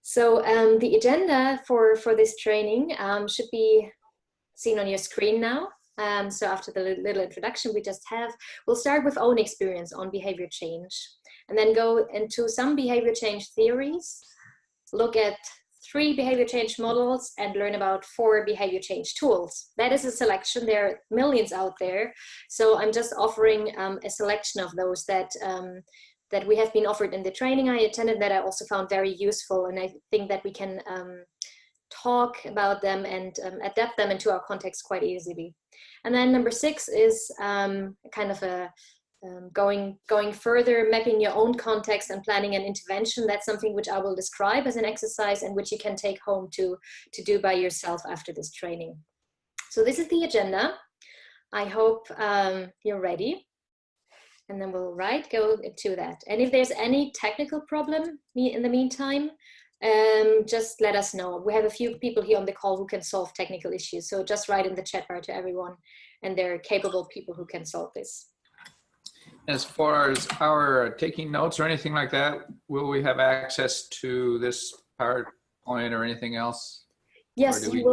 So the agenda for this training should be seen on your screen now. So after the little introduction we just have, we'll start with own experience on behavior change, and then go into some behavior change theories, look at 3 behavior change models, and learn about 4 behavior change tools. That is a selection. There are millions out there. So I'm just offering a selection of those that that we have been offered in the training I attended, that I also found very useful. And I think that we can talk about them and adapt them into our context quite easily. And then number 6 is kind of a going further, mapping your own context and planning an intervention. That's something which I will describe as an exercise and which you can take home to do by yourself after this training. So this is the agenda. I hope you're ready. And then we'll go into that. And if there's any technical problem in the meantime, just let us know. We have a few people here on the call who can solve technical issues. So just write in the chat bar to everyone, and there are capable people who can solve this. As far as our taking notes or anything like that, will we have access to this PowerPoint or anything else? Yes, you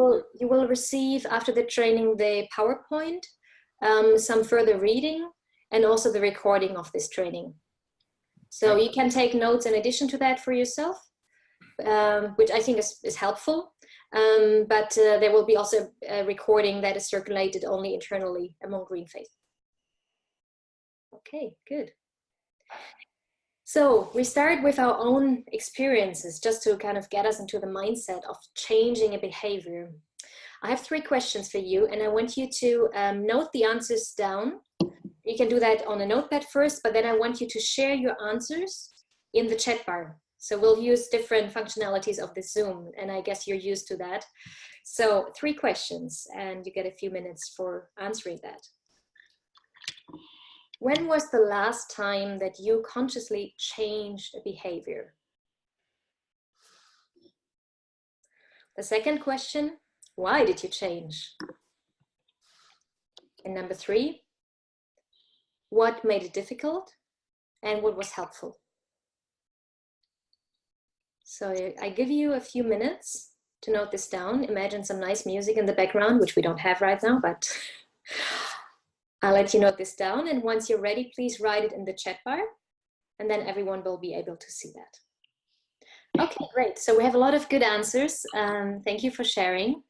will receive after the training the PowerPoint, some further reading, and also the recording of this training. So you can take notes in addition to that for yourself, which I think is helpful. But there will be also a recording that is circulated only internally among GreenFaith. Okay, good. So we start with our own experiences, just to kind of get us into the mindset of changing a behavior. I have 3 questions for you, and I want you to note the answers down. You can do that on a notepad first, but then I want you to share your answers in the chat bar. So we'll use different functionalities of the Zoom, and I guess you're used to that. So 3 questions, and you get a few minutes for answering that. When was the last time that you consciously changed a behavior? The second question, why did you change? And number 3, what made it difficult and what was helpful? So I give you a few minutes to note this down. Imagine some nice music in the background, which we don't have right now, but I'll let you note this down. And once you're ready, please write it in the chat bar, and then everyone will be able to see that. Okay, great. So we have a lot of good answers. Thank you for sharing.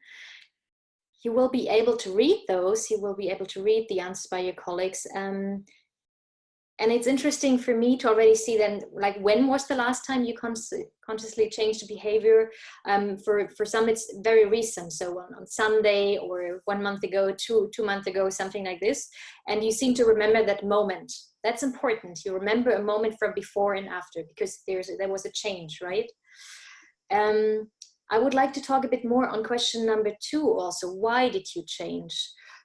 You will be able to read those. You will be able to read the answers by your colleagues. And it's interesting for me to already see then, like, when was the last time you consciously changed the behavior? For some, it's very recent. So on Sunday, or 1 month ago, two months ago, something like this. And you seem to remember that moment. That's important. You remember a moment from before and after, because there was a change, right? I would like to talk a bit more on question number 2 also. Why did you change?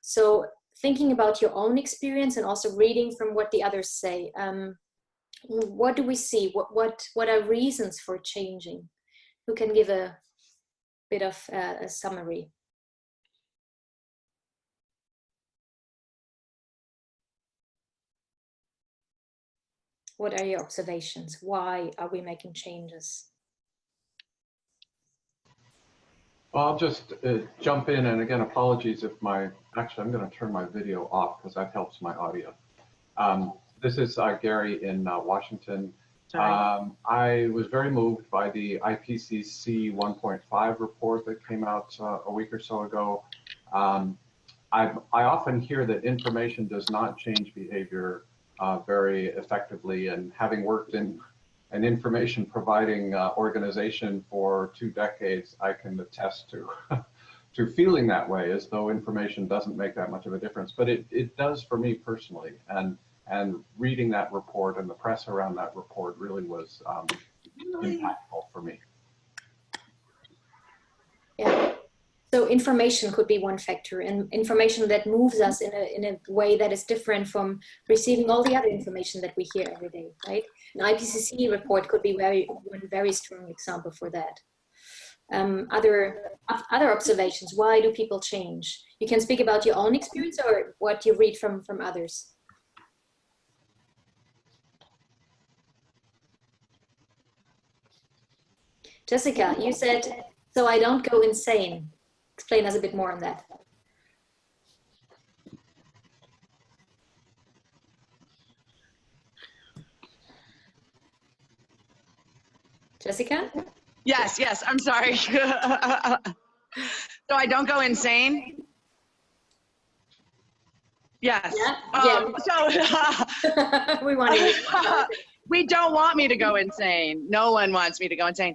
So thinking about your own experience and also reading from what the others say. What do we see? What are reasons for changing? Who can give a bit of a summary? What are your observations? Why are we making changes? Well, I'll just jump in, and again, apologies if actually I'm going to turn my video off because that helps my audio. This is Gary in Washington. I was very moved by the IPCC 1.5 report that came out a week or so ago. I often hear that information does not change behavior very effectively, and having worked in an information providing organization for 2 decades, I can attest to to feeling that way, as though information doesn't make that much of a difference. But it does for me personally, and reading that report and the press around that report really was impactful for me. Yeah. So information could be one factor, and information that moves us in a way that is different from receiving all the other information that we hear every day, right? An IPCC report could be one very strong example for that. Other observations, why do people change? You can speak about your own experience or what you read from others. Jessica, you said, so I don't go insane. Explain us a bit more on that. Jessica? Yes, I'm sorry. So I don't go insane? Yes. Yeah. So we want to. we don't want me to go insane. No one wants me to go insane.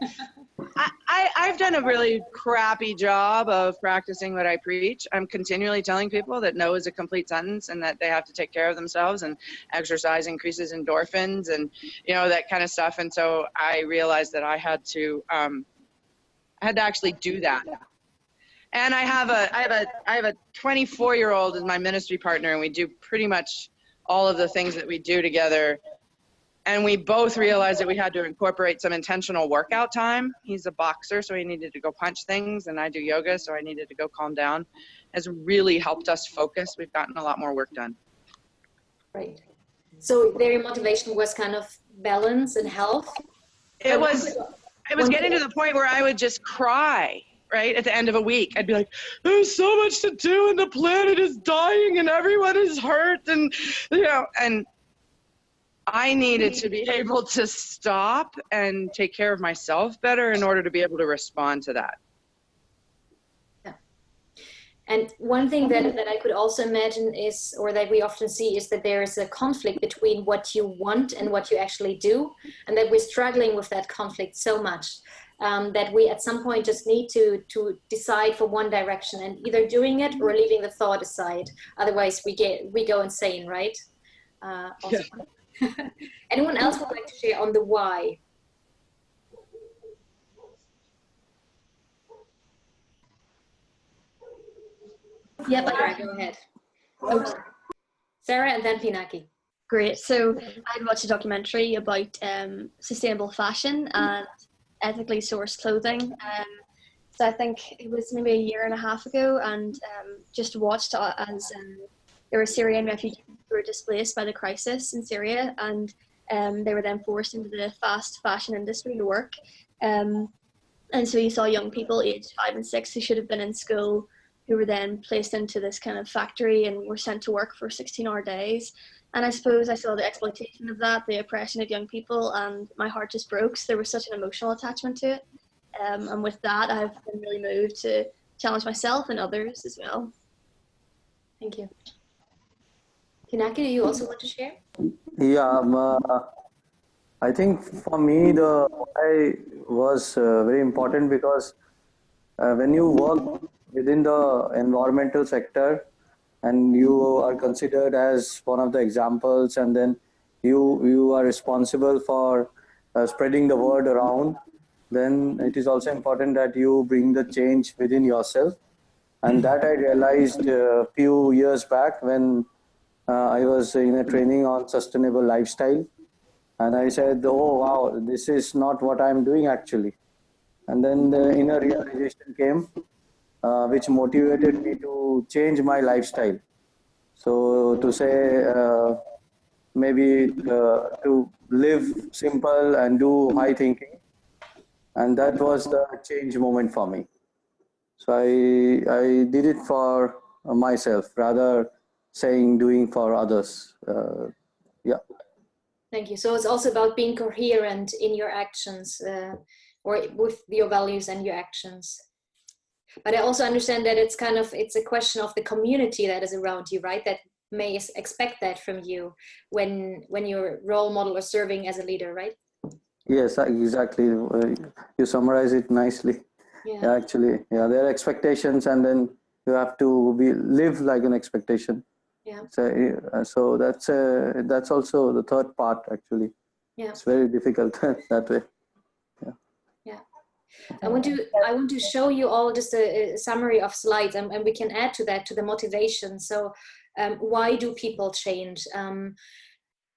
I've done a really crappy job of practicing what I preach. I'm continually telling people that no is a complete sentence and that they have to take care of themselves, and exercise increases endorphins and, you know, that kind of stuff. And so I realized that I had to actually do that. And I have a 24-year-old as my ministry partner, and we do pretty much all of the things that we do together. And we both realized that we had to incorporate some intentional workout time. He's a boxer, so he needed to go punch things, and I do yoga, so I needed to go calm down. Has really helped us focus. We've gotten a lot more work done. Right. So their motivation was kind of balance and health? It was getting to the point where I would just cry, right, at the end of a week. I'd be like, there's so much to do, and the planet is dying, and everyone is hurt, and, you know, and I needed to be able to stop and take care of myself better in order to be able to respond to that. Yeah. And one thing that I could also imagine is, or that we often see, is that there is a conflict between what you want and what you actually do, and that we're struggling with that conflict so much that we at some point just need to decide for one direction, and either doing it or leaving the thought aside. Otherwise we go insane, right? Also. Yeah. Anyone else would like to share on the why? Yeah, Sarah, go ahead. Oh, Sarah and then Pinaki. Great. So I'd watched a documentary about sustainable fashion and ethically sourced clothing. So I think it was maybe a year and a half ago, and just watched as there were Syrian refugees who were displaced by the crisis in Syria, and they were then forced into the fast fashion industry to work. And so you saw young people aged 5 and 6 who should have been in school, who were then placed into this kind of factory and were sent to work for 16-hour days. And I suppose I saw the exploitation of that, the oppression of young people, and my heart just broke. So there was such an emotional attachment to it. And with that, I've been really moved to challenge myself and others as well. Thank you. Pinaki, do you also want to share? Yeah, I think for me the why was very important, because when you work within the environmental sector and you are considered as one of the examples, and then you are responsible for spreading the word around, then it is also important that you bring the change within yourself. And that I realized a few years back when I was in a training on sustainable lifestyle, and I said, oh wow, this is not what I'm doing actually. And then the inner realization came, which motivated me to change my lifestyle. So to say, maybe to live simple and do high thinking. And that was the change moment for me. So I did it for myself, rather saying doing for others. Yeah. Thank you. So it's also about being coherent in your actions, or with your values and your actions. But I also understand that it's a question of the community that is around you, right? That may expect that from you when you're role model or serving as a leader, right? Yes, exactly. You summarize it nicely. Yeah. Actually, yeah, there are expectations, and then you have to live like an expectation. Yeah. So that's also the third part actually. Yeah. It's very difficult that way. Yeah. Yeah. I want to show you all just a summary of slides, and we can add to that, to the motivation. So why do people change?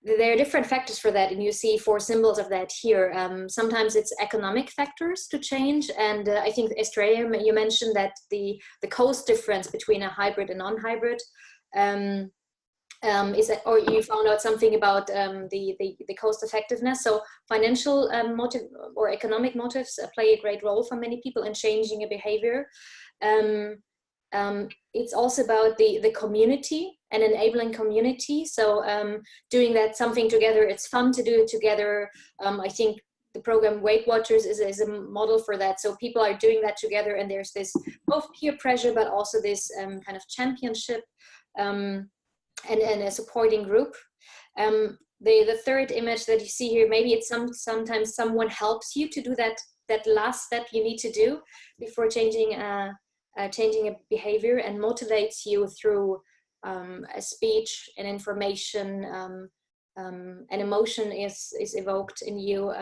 There are different factors for that, and you see 4 symbols of that here. Sometimes it's economic factors to change, and I think Estrella, you mentioned that the cost difference between a hybrid and non-hybrid is that, or you found out something about the cost effectiveness. So financial motive or economic motives play a great role for many people in changing a behavior. It's also about the community and enabling community. So doing that something together, it's fun to do it together. I think the program Weight Watchers is a model for that. So people are doing that together, and there's this both peer pressure, but also this kind of championship and a supporting group. The third image that you see here, maybe it's sometimes someone helps you to do that last step you need to do before changing a behavior, and motivates you through a speech and information, an emotion is evoked in you,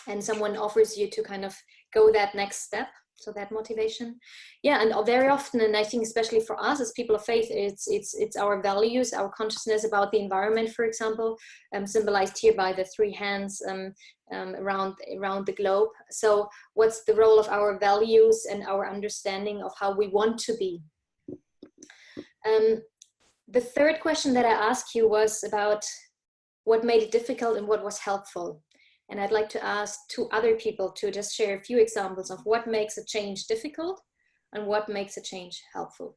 and someone offers you to kind of go that next step. So that motivation, yeah. And very often, and I think especially for us as people of faith, it's our values, our consciousness about the environment, for example, symbolized here by the three hands around the globe. So what's the role of our values and our understanding of how we want to be? The third question that I asked you was about what made it difficult and what was helpful. And I'd like to ask two other people to just share a few examples of what makes a change difficult and what makes a change helpful,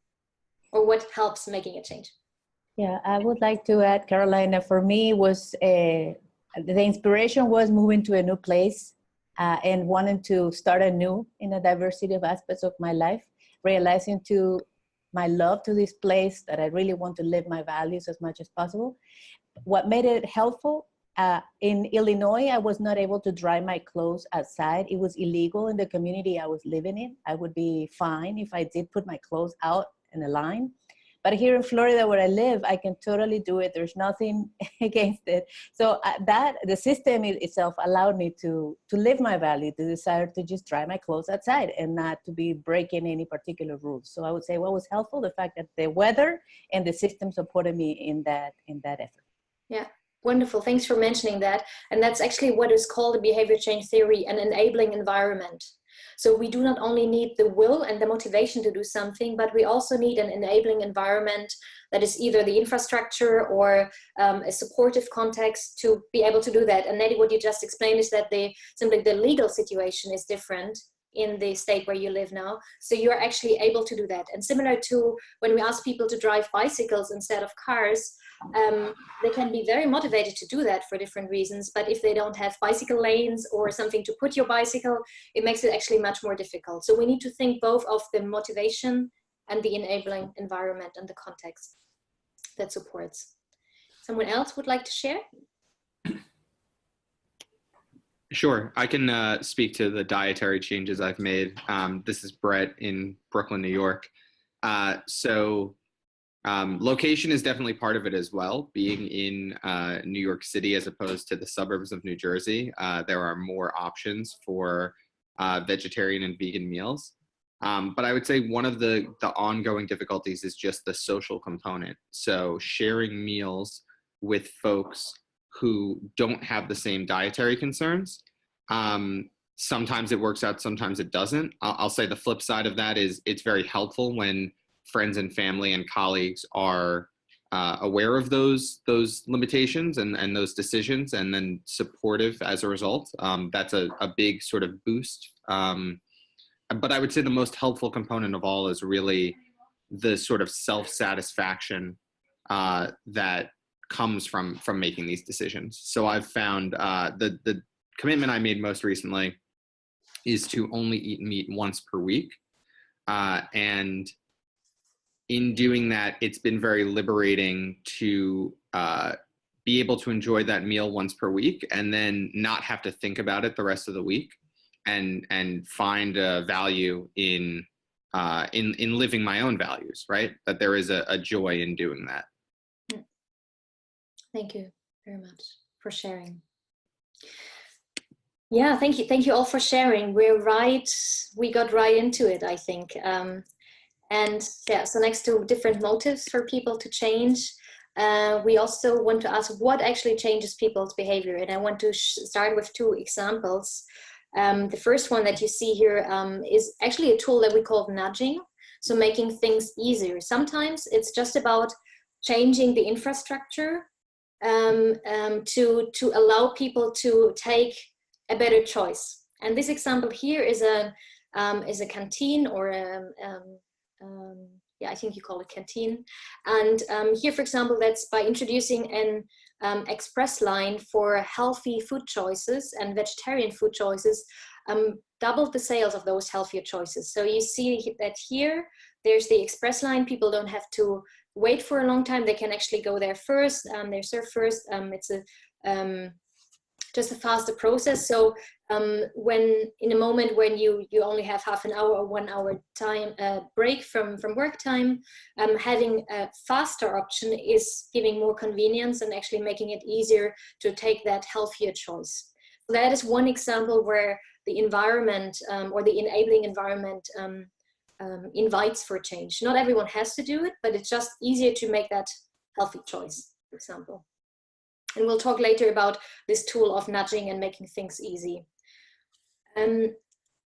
or what helps making a change. Yeah, I would like to add, Carolina, for me was the inspiration was moving to a new place and wanting to start anew in a diversity of aspects of my life, realizing to my love to this place that I really want to live my values as much as possible. What made it helpful? In Illinois, I was not able to dry my clothes outside. It was illegal in the community I was living in. I would be fined if I did put my clothes out in a line. But here in Florida, where I live, I can totally do it. There's nothing against it. So the system itself allowed me to live my value, to decide to just dry my clothes outside and not to be breaking any particular rules. So I would say what was helpful, the fact that the weather and the system supported me in that effort. Yeah. Wonderful, thanks for mentioning that. And that's actually what is called a behavior change theory, an enabling environment. So we do not only need the will and the motivation to do something, but we also need an enabling environment that is either the infrastructure or a supportive context to be able to do that. And Nettie, what you just explained is that simply the legal situation is different in the state where you live now. So you're actually able to do that. And similar to when we ask people to drive bicycles instead of cars, they can be very motivated to do that for different reasons, but if they don't have bicycle lanes or something to put your bicycle, it makes it actually much more difficult. So we need to think both of the motivation and the enabling environment and the context that supports. Someone else would like to share? Sure, I can speak to the dietary changes I've made. This is Brett in Brooklyn, New York. Location is definitely part of it as well. Being in New York City as opposed to the suburbs of New Jersey, there are more options for vegetarian and vegan meals. But I would say one of the ongoing difficulties is just the social component. So sharing meals with folks who don't have the same dietary concerns. Sometimes it works out, sometimes it doesn't. I'll say the flip side of that is it's very helpful when friends and family and colleagues are aware of those limitations and those decisions, and then supportive as a result. That's a big sort of boost. But I would say the most helpful component of all is really the sort of self-satisfaction that comes from making these decisions. So I've found the commitment I made most recently is to only eat meat once per week. And in doing that, it's been very liberating to be able to enjoy that meal once per week and then not have to think about it the rest of the week, and find a value in living my own values, right? That there is a joy in doing that. Thank you very much for sharing. Yeah, thank you all for sharing. We got right into it, I think. And yeah, so next to different motives for people to change, we also want to ask what actually changes people's behavior. And I want to start with two examples. The first one that you see here is actually a tool that we call nudging. So making things easier. Sometimes it's just about changing the infrastructure to allow people to take a better choice. And this example here is a canteen, or yeah, I think you call it canteen. And here, for example, that's by introducing an express line for healthy food choices and vegetarian food choices, doubled the sales of those healthier choices. So you see that here, there's the express line. People don't have to wait for a long time. They can actually go there first. They're served first. It's just a faster process. So when in a moment when you only have half an hour or 1 hour time break from work time, having a faster option is giving more convenience and actually making it easier to take that healthier choice. So that is one example where the environment or the enabling environment invites for change. Not everyone has to do it, but it's just easier to make that healthy choice, for example. And we'll talk later about this tool of nudging and making things easy. I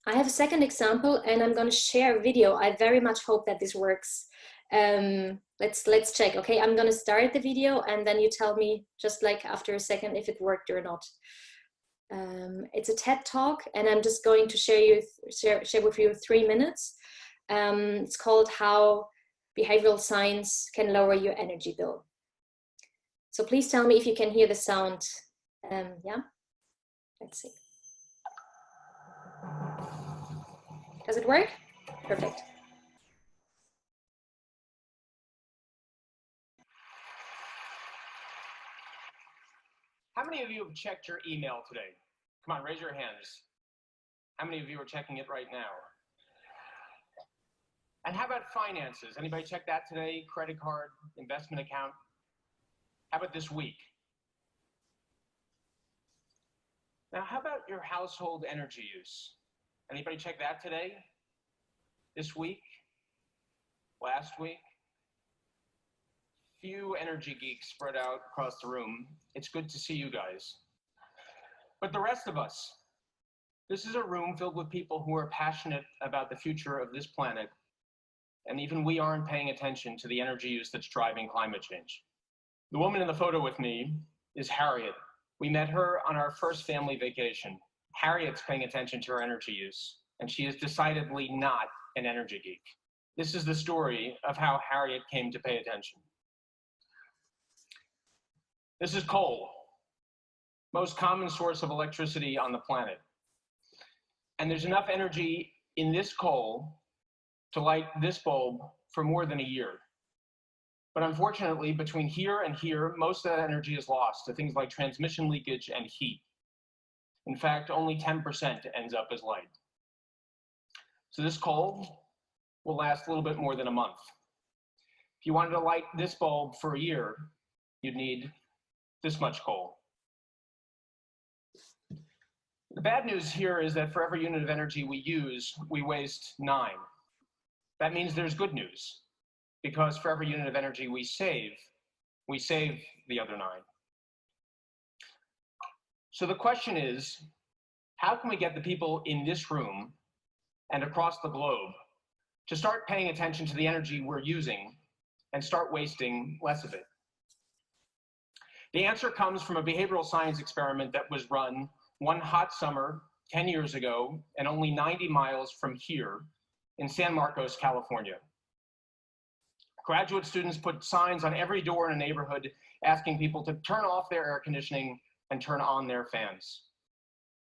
have a second example, and I'm going to share a video. I very much hope that this works. Let's check. Okay, I'm going to start the video, and then you tell me just like after a second if it worked or not. It's a TED talk, and I'm just going to share with you 3 minutes. It's called How Behavioral Science Can Lower Your Energy Bill. So please tell me if you can hear the sound. Yeah, let's see. Does it work? Perfect. How many of you have checked your email today? Come on, raise your hands. How many of you are checking it right now? And how about finances? Anybody check that today? Credit card, investment account? How about this week? Now, how about your household energy use? Anybody check that today? This week? Last week? Few energy geeks spread out across the room. It's good to see you guys. But the rest of us, this is a room filled with people who are passionate about the future of this planet, and even we aren't paying attention to the energy use that's driving climate change. The woman in the photo with me is Harriet. We met her on our first family vacation. Harriet's paying attention to her energy use, and she is decidedly not an energy geek. This is the story of how Harriet came to pay attention. This is coal, most common source of electricity on the planet. And there's enough energy in this coal to light this bulb for more than a year. But unfortunately, between here and here, most of that energy is lost to things like transmission leakage and heat. In fact, only 10% ends up as light. So this coal will last a little bit more than a month. If you wanted to light this bulb for a year, you'd need this much coal. The bad news here is that for every unit of energy we use, we waste 9. That means there's good news, because for every unit of energy we save the other 9. So the question is, how can we get the people in this room and across the globe to start paying attention to the energy we're using and start wasting less of it? The answer comes from a behavioral science experiment that was run one hot summer 10 years ago and only 90 miles from here in San Marcos, California. Graduate students put signs on every door in a neighborhood asking people to turn off their air conditioning and turn on their fans.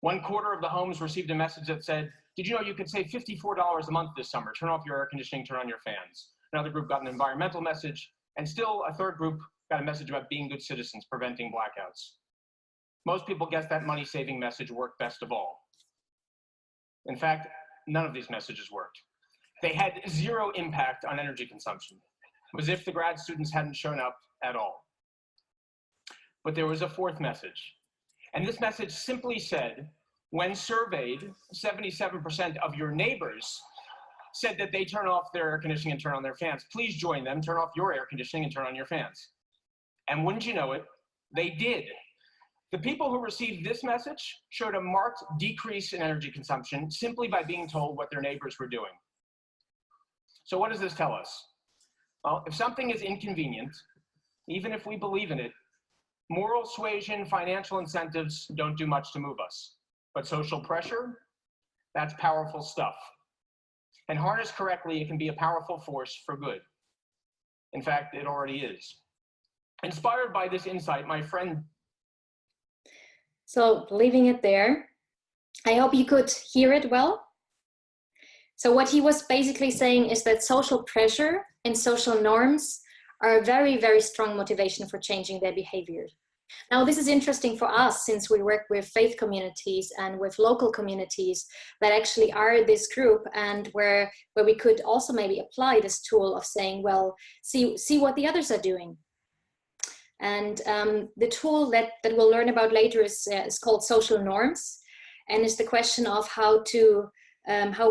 1/4 of the homes received a message that said, "Did you know you could save $54 a month this summer? Turn off your air conditioning, turn on your fans." Another group got an environmental message, and still a third group got a message about being good citizens, preventing blackouts. Most people guess that money-saving message worked best of all. In fact, none of these messages worked. They had 0 impact on energy consumption. It was as if the grad students hadn't shown up at all. But there was a 4th message. And this message simply said, when surveyed, 77% of your neighbors said that they turn off their air conditioning and turn on their fans. Please join them, turn off your air conditioning and turn on your fans. And wouldn't you know it, they did. The people who received this message showed a marked decrease in energy consumption simply by being told what their neighbors were doing. So what does this tell us? Well, if something is inconvenient, even if we believe in it. Moral suasion, financial incentives don't do much to move us. But social pressure, that's powerful stuff. And harnessed correctly, it can be a powerful force for good. In fact, it already is. Inspired by this insight, my friend. So leaving it there, I hope you could hear it well. So what he was basically saying is that social pressure and social norms are a very, very strong motivation for changing their behavior. Now, this is interesting for us since we work with faith communities and with local communities that actually are this group, and where we could also maybe apply this tool of saying, well, see what the others are doing. And the tool that we'll learn about later is called social norms, and it's the question of how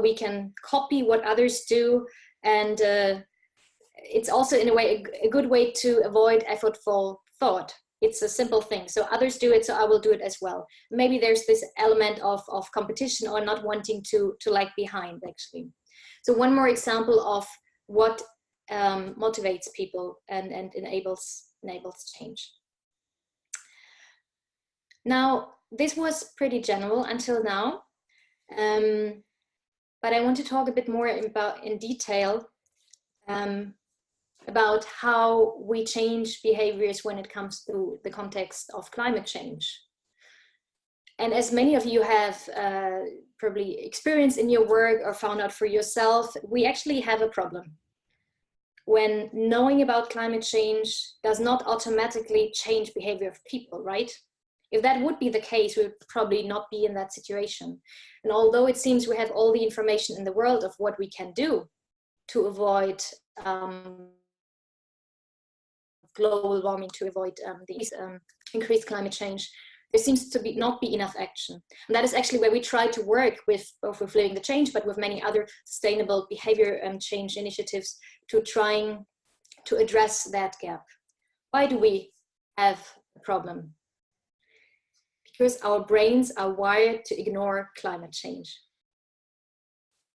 we can copy what others do, and it's also in a way a good way to avoid effortful thought. It's a simple thing. So others do it, so I will do it as well. Maybe there's this element of competition or not wanting to lag behind, actually. So one more example of what motivates people and enables change. Now, this was pretty general until now, but I want to talk a bit more in detail about how we change behaviors when it comes to the context of climate change. And as many of you have probably experienced in your work or found out for yourself, we actually have a problem. When knowing about climate change does not automatically change behavior of people, right? If that would be the case, we would probably not be in that situation. And although it seems we have all the information in the world of what we can do to avoid global warming, to avoid increased climate change, there seems to not be enough action. And that is actually where we try to work with, both with Living the Change, but with many other sustainable behavior change initiatives to trying to address that gap. Why do we have a problem? Because our brains are wired to ignore climate change.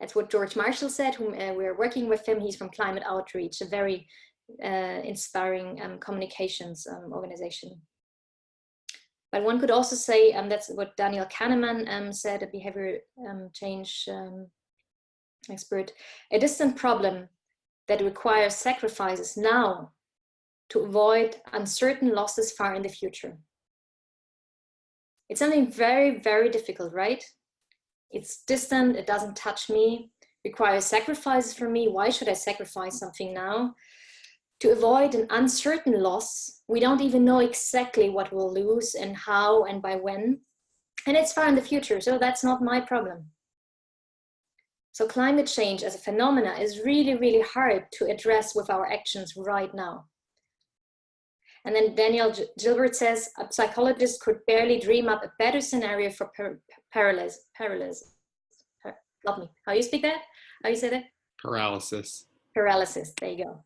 That's what George Marshall said, whom we're working with him. He's from Climate Outreach, a very inspiring communications organization. But one could also say, that's what Daniel Kahneman said, a behavior change expert, a distant problem that requires sacrifices now to avoid uncertain losses far in the future. It's something very, very difficult, right? It's distant, it doesn't touch me, requires sacrifices from me. Why should I sacrifice something now? To avoid an uncertain loss, we don't even know exactly what we'll lose and how and by when. And it's far in the future, so that's not my problem. So climate change as a phenomena is really, really hard to address with our actions right now. And then Daniel Gilbert says, a psychologist could barely dream up a better scenario for paralysis. Help me. How you speak that? How you say that? Paralysis. Paralysis, there you go.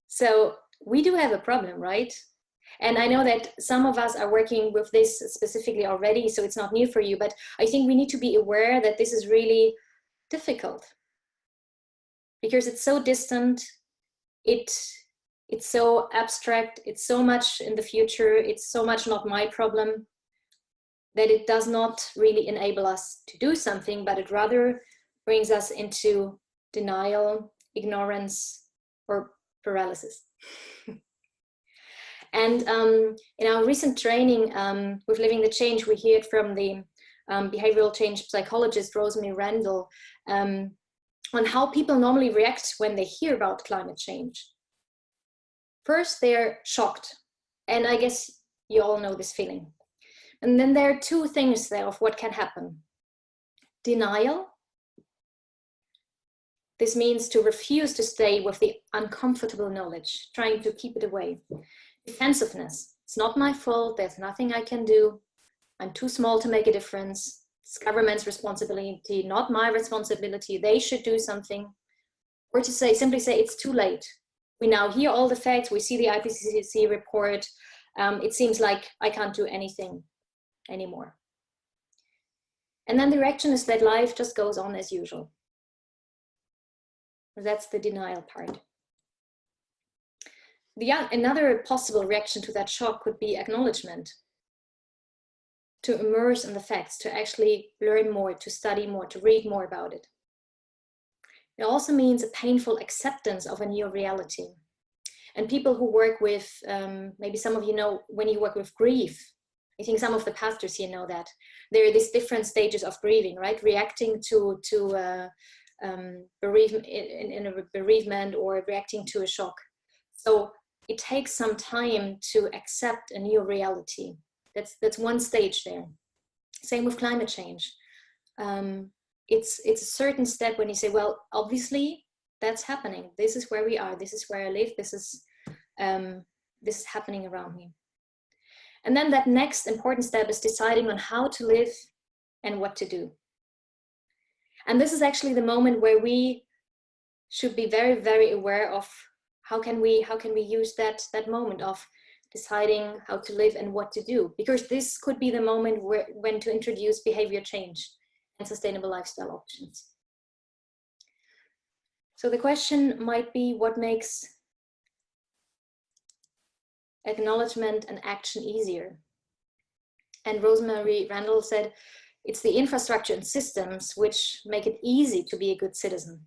So we do have a problem, right? And I know that some of us are working with this specifically already, so it's not new for you, but I think we need to be aware that this is really difficult because it's so distant, it's so abstract, it's so much in the future, it's so much not my problem, that it does not really enable us to do something, but it rather brings us into denial, ignorance, or paralysis. And in our recent training with Living the Change, we heard from the behavioral change psychologist Rosemary Randall on how people normally react when they hear about climate change. First, they're shocked, and I guess you all know this feeling. And then there are two things there of what can happen. Denial. This means to refuse to stay with the uncomfortable knowledge, trying to keep it away. Defensiveness. It's not my fault. There's nothing I can do. I'm too small to make a difference. It's government's responsibility, not my responsibility. They should do something. Or to simply say, it's too late. We now hear all the facts. We see the IPCC report. It seems like I can't do anything anymore. And then the reaction is that life just goes on as usual. That's the denial part. Another possible reaction to that shock could be acknowledgement, to immerse in the facts, to actually learn more, to study more, to read more about it. It also means a painful acceptance of a new reality. And people who work with, maybe some of you know, when you work with grief, I think some of the pastors here know that there are these different stages of grieving, right? Reacting to bereavement, in a bereavement, or reacting to a shock. So it takes some time to accept a new reality. That's one stage there. Same with climate change. It's a certain step when you say, well, obviously that's happening. This is where we are. This is where I live. This is happening around me. And then that next important step is deciding on how to live and what to do. And this is actually the moment where we should be very, very aware of how can we use that moment of deciding how to live and what to do, because this could be the moment when to introduce behavior change and sustainable lifestyle options. So the question might be, what makes acknowledgement and action easier? And Rosemary Randall said, it's the infrastructure and systems which make it easy to be a good citizen.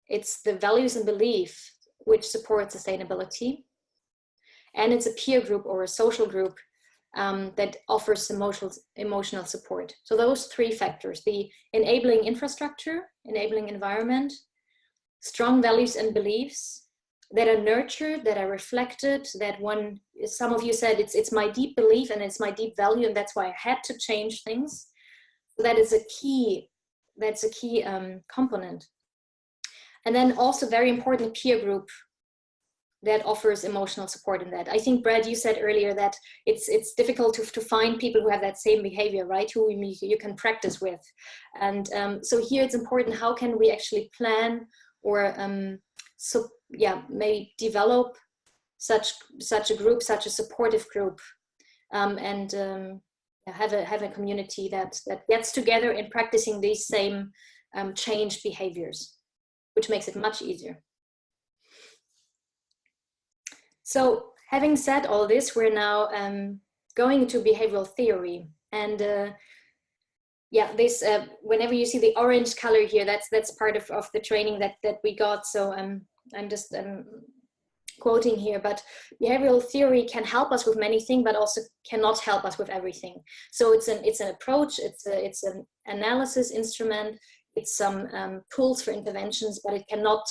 It's the values and belief which support sustainability. And it's a peer group or a social group that offers emotional support. So those three factors: the enabling infrastructure, enabling environment, strong values and beliefs that are nurtured, that are reflected, that some of you said it's my deep belief and it's my deep value, and that's why I had to change things. So that is that's a key component. And then also very important, peer group that offers emotional support in that. I think, Brad, you said earlier that it's difficult to find people who have that same behavior, right? Who you can practice with. And so here it's important, how can we actually plan or maybe develop such a group, such a supportive group, and have a community that gets together in practicing these same change behaviors, which makes it much easier. So having said all this, we're now going into behavioral theory. And this whenever you see the orange color here, that's part of the training that we got. So I'm just quoting here, but behavioral theory can help us with many things, but also cannot help us with everything. So it's an approach, it's an analysis instrument, it's some tools for interventions, but it cannot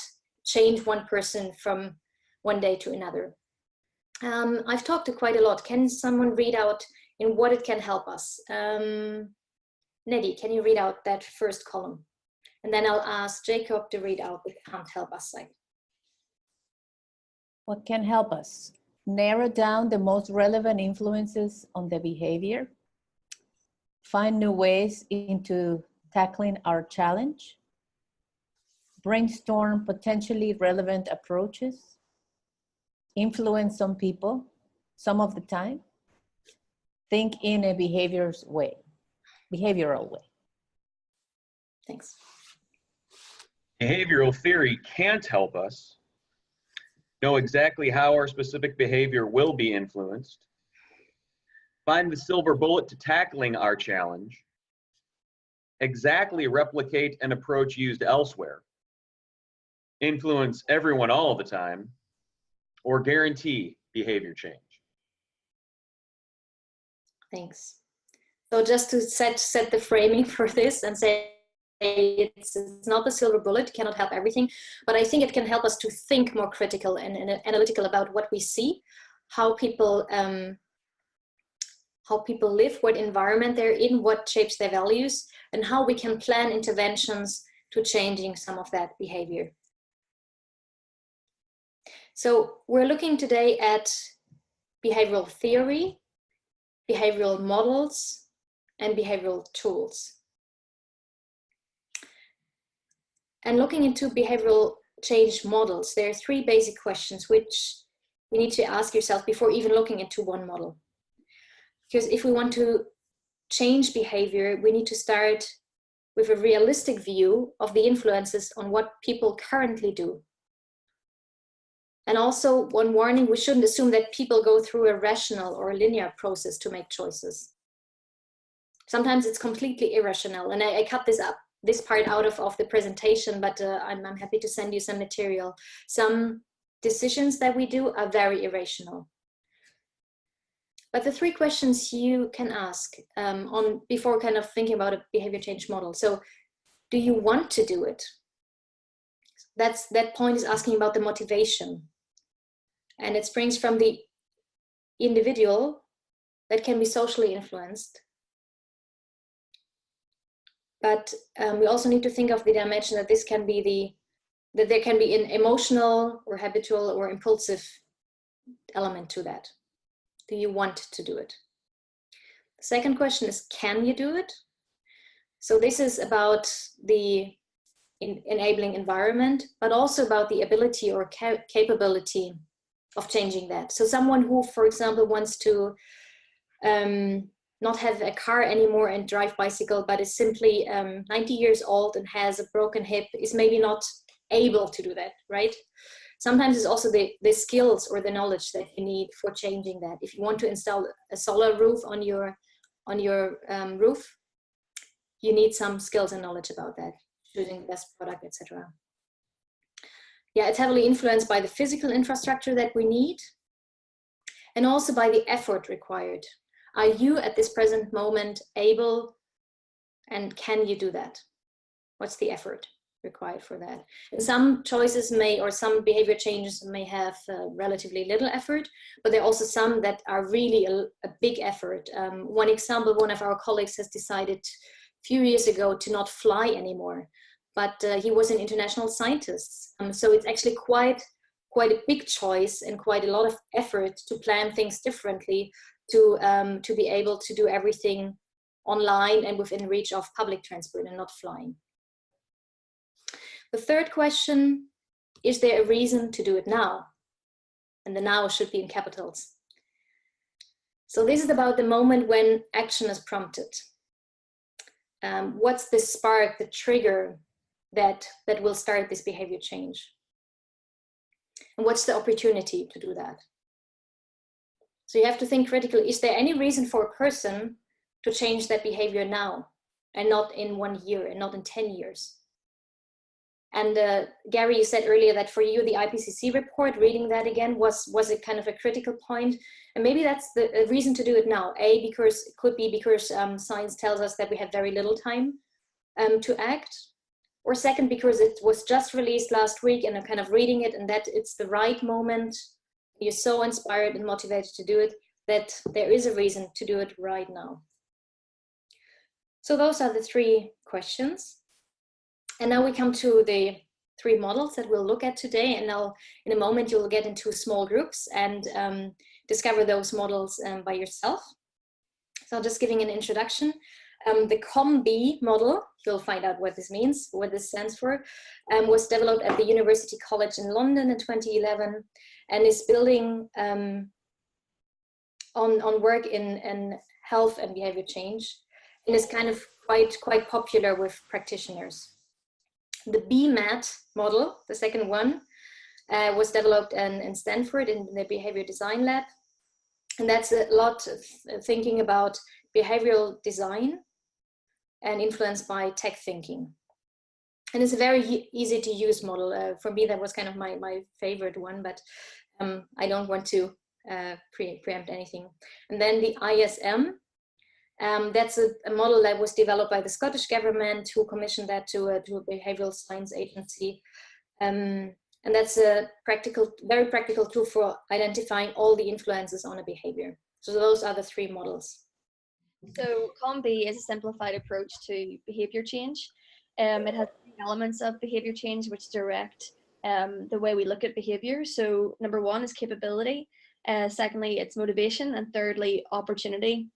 change one person from one day to another. I've talked to quite a lot. Can someone read out in what it can help us? Neddy, can you read out that first column? And then I'll ask Jacob to read out the can't help us side. What can help us? Narrow down the most relevant influences on the behavior. Find new ways into tackling our challenge. Brainstorm potentially relevant approaches. Influence some people, some of the time. Think in a behavioral way. Thanks. Behavioral theory can't help us know exactly how our specific behavior will be influenced, find the silver bullet to tackling our challenge, exactly replicate an approach used elsewhere, influence everyone all the time, or guarantee behavior change. Thanks. So just to set the framing for this and say it's not the silver bullet, cannot help everything, but I think it can help us to think more critical and analytical about what we see, how people live, what environment they're in, what shapes their values, and how we can plan interventions to changing some of that behavior. So we're looking today at behavioral theory, behavioral models, and behavioral tools. And looking into behavioral change models, there are three basic questions which you need to ask yourself before even looking into one model. Because if we want to change behavior, we need to start with a realistic view of the influences on what people currently do. And also, one warning, we shouldn't assume that people go through a rational or a linear process to make choices. Sometimes it's completely irrational. And I cut this part out of the presentation, but I'm happy to send you some material. Some decisions that we do are very irrational. But the 3 questions you can ask before kind of thinking about a behavior change model. So, do you want to do it? That point is asking about the motivation. And it springs from the individual that can be socially influenced. But we also need to think of the dimension that this can be that there can be an emotional or habitual or impulsive element to that. Do you want to do it? The second question is, can you do it? So this is about the enabling environment, but also about the ability or capability of changing that. So someone who, for example, wants to not have a car anymore and drive bicycle, but is simply 90 years old and has a broken hip, is maybe not able to do that, right? Sometimes it's also the skills or the knowledge that you need for changing that. If you want to install a solar roof on your roof, you need some skills and knowledge about that, choosing the best product, etc. Yeah, it's heavily influenced by the physical infrastructure that we need, and also by the effort required. Are you at this present moment able, and can you do that? What's the effort required for that? And some choices or some behavior changes may have relatively little effort, but there are also some that are really a big effort. One example, one of our colleagues has decided a few years ago to not fly anymore, but he was an international scientist. So it's actually quite a big choice and quite a lot of effort to plan things differently, to be able to do everything online and within reach of public transport and not flying. The third question, is there a reason to do it now? And the now should be in capitals. So this is about the moment when action is prompted. What's the spark, the trigger that will start this behavior change? And what's the opportunity to do that? So you have to think critically, is there any reason for a person to change that behavior now and not in 1 year and not in 10 years? And Gary, you said earlier that for you, the IPCC report, reading that again, was a kind of a critical point. And maybe that's the reason to do it now. Because it could be because science tells us that we have very little time to act. Or second, because it was just released last week and I'm kind of reading it, and that it's the right moment. You're so inspired and motivated to do it that there is a reason to do it right now. So those are the 3 questions. And now we come to the 3 models that we'll look at today. And now in a moment, you'll get into small groups and discover those models by yourself. So just giving an introduction. The COM-B model, you'll find out what this means, what this stands for, was developed at the University College in London in 2011 and is building on work in health and behavior change, and is kind of quite popular with practitioners. The BMAT model, the second one, was developed in Stanford in the Behavior Design Lab. And that's a lot of thinking about behavioral design and influenced by tech thinking. And it's a very easy to use model. For me, that was kind of my favorite one, but I don't want to preempt anything. And then the ISM, that's a model that was developed by the Scottish government, who commissioned that to a behavioral science agency. And that's a very practical tool for identifying all the influences on a behavior. So those are the 3 models. So COM-B is a simplified approach to behavior change. It has 3 elements of behavior change which direct the way we look at behavior. So number 1 is capability. Secondly, it's motivation. And thirdly, opportunity.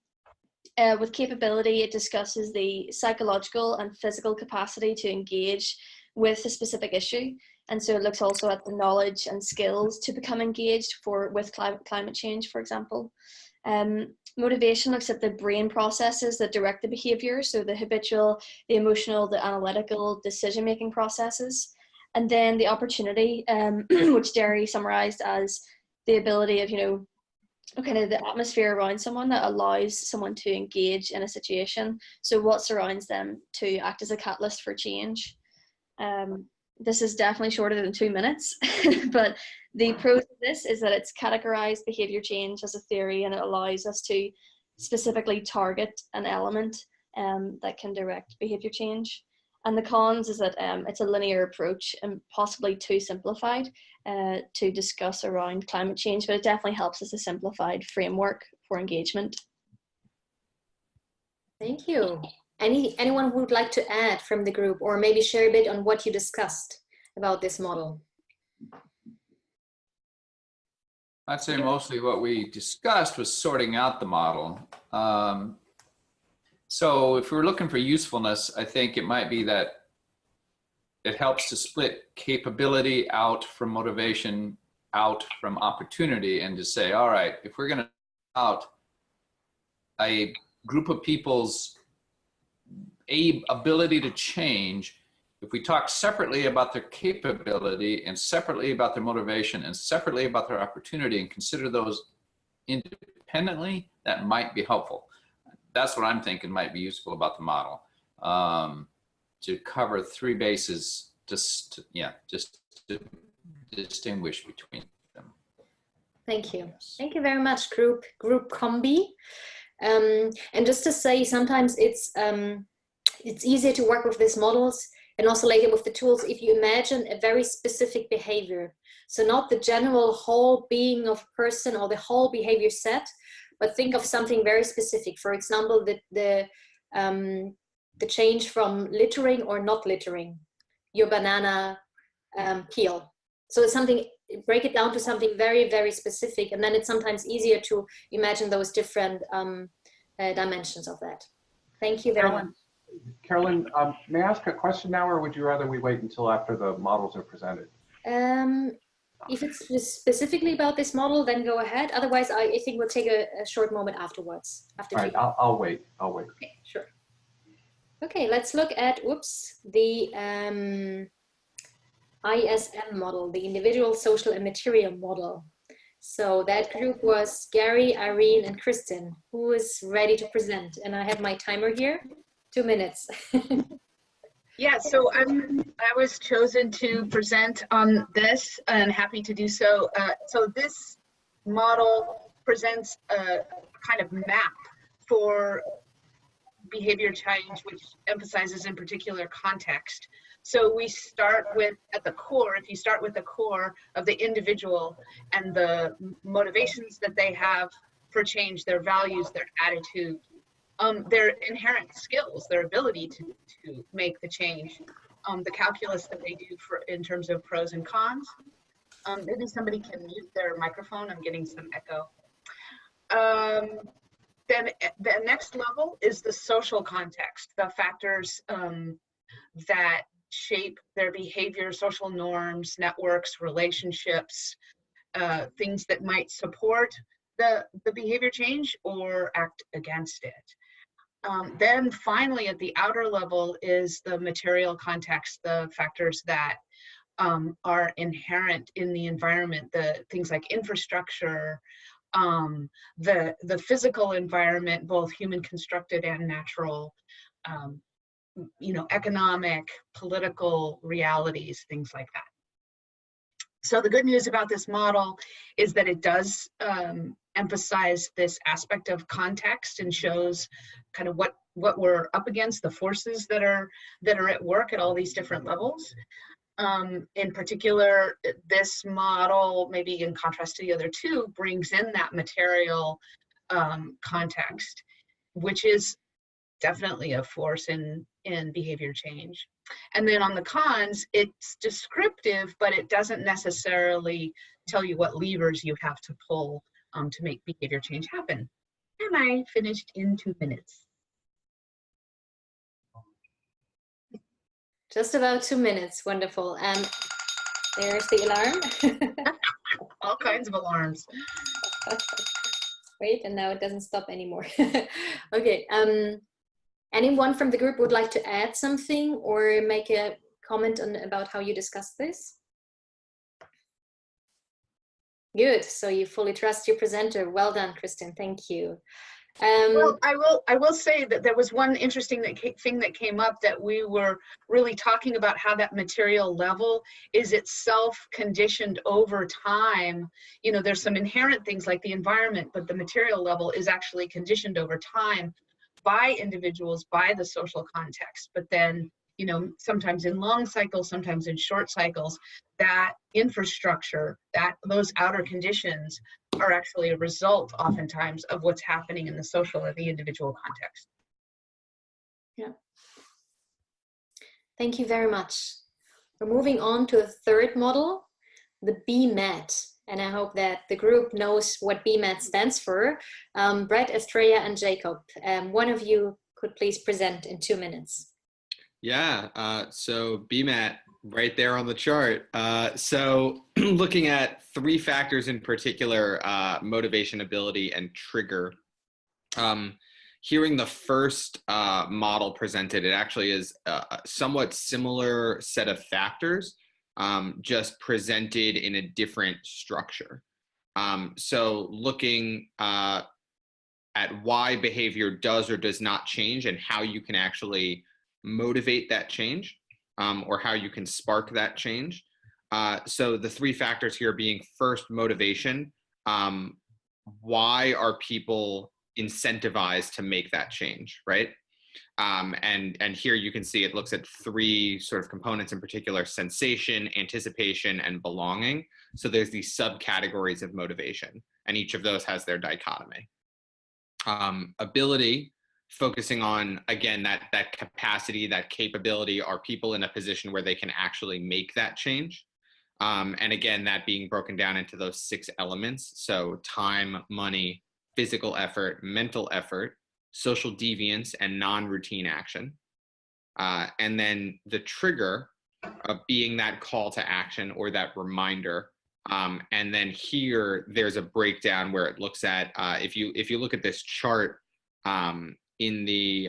With capability, it discusses the psychological and physical capacity to engage with a specific issue. And so it looks also at the knowledge and skills to become engaged with climate change, for example. Motivation looks at the brain processes that direct the behavior, so the habitual, the emotional, the analytical, decision-making processes. And then the opportunity, which Derry summarized as the ability of, you know, kind of the atmosphere around someone that allows someone to engage in a situation. So what surrounds them to act as a catalyst for change. This is definitely shorter than 2 minutes, but the pros of this is that it's categorized behavior change as a theory, and it allows us to specifically target an element that can direct behavior change. And the cons is that it's a linear approach and possibly too simplified to discuss around climate change, but it definitely helps as a simplified framework for engagement. Thank you. Anyone who would like to add from the group, or maybe share a bit on what you discussed about this model? I'd say mostly what we discussed was sorting out the model. So if we're looking for usefulness, I think it might be that it helps to split capability out from motivation, out from opportunity, and to say, all right, if we're going to out a group of people's ability to change, if we talk separately about their capability and separately about their motivation and separately about their opportunity and consider those independently, that might be helpful. That's what I'm thinking might be useful about the model, to cover 3 bases, just to distinguish between them. Thank you. Thank you very much, group combi. And just to say, sometimes it's easier to work with these models and also later with the tools if you imagine a very specific behavior. So not the general whole being of a person or the whole behavior set, but think of something very specific. For example, the change from littering or not littering your banana peel. So it's something, break it down to something very, very specific, and then it's sometimes easier to imagine those different dimensions of that. Thank you very much. Carolyn, may I ask a question now, or would you rather we wait until after the models are presented? If it's specifically about this model, then go ahead. Otherwise, I think we'll take a short moment afterwards. All right, I'll wait. Okay, sure. Okay, let's look at, the ISM model, the individual, social, and material model. So that group was Gary, Irene, and Kristen, who is ready to present. And I have my timer here, 2 minutes. Yeah, so I was chosen to present on this, and happy to do so. So this model presents a kind of map for behavior change, which emphasizes in particular context. So we start with, at the core, if you start with the core of the individual and the motivations that they have for change, their values, their attitude, their inherent skills, their ability to make the change, the calculus that they do in terms of pros and cons. Maybe somebody can mute their microphone. I'm getting some echo. Then the next level is the social context, the factors that shape their behavior, social norms, networks, relationships, things that might support the behavior change or act against it. Then finally, at the outer level is the material context, the factors that are inherent in the environment, the things like infrastructure, the physical environment, both human constructed and natural, economic, political realities, things like that. So the good news about this model is that it does emphasize this aspect of context and shows kind of what we're up against, the forces that are at work at all these different levels. In particular, this model, maybe in contrast to the other two, brings in that material context, which is definitely a force in behavior change. And then on the cons, it's descriptive, but it doesn't necessarily tell you what levers you have to pull to make behavior change happen. And I finished in 2 minutes. Just about 2 minutes, wonderful. There's the alarm. All kinds of alarms. Wait, and now it doesn't stop anymore. Okay, anyone from the group would like to add something or make a comment on about how you discussed this? Good. So you fully trust your presenter. Well done, Kristen. Thank you. Well, I will say that there was one interesting thing that came up, that we were really talking about how that material level is itself conditioned over time. You know, there's some inherent things like the environment, but the material level is actually conditioned over time by individuals, by the social context. But then, you know, sometimes in long cycles, sometimes in short cycles, that infrastructure, those outer conditions are actually a result oftentimes of what's happening in the social or the individual context. Yeah. Thank you very much. We're moving on to a third model, the BMAT. And I hope that the group knows what BMAT stands for. Brett, Estrella, and Jacob, one of you could please present in 2 minutes. Yeah, so BMAT right there on the chart. So looking at 3 factors in particular, motivation, ability, and trigger. Hearing the first model presented, it actually is a somewhat similar set of factors, just presented in a different structure. So looking at why behavior does or does not change and how you can actually motivate that change, or how you can spark that change. So the 3 factors here being, first, motivation. Why are people incentivized to make that change, right? And here you can see it looks at 3 sort of components in particular: sensation, anticipation, and belonging. So there's these subcategories of motivation, and each of those has their dichotomy. Ability, focusing on, again, that capacity, that capability. Are people in a position where they can actually make that change? And again, that being broken down into those 6 elements. So time, money, physical effort, mental effort, social deviance, and non-routine action. And then the trigger being that call to action or that reminder. And then here, there's a breakdown where it looks at, if you look at this chart, in the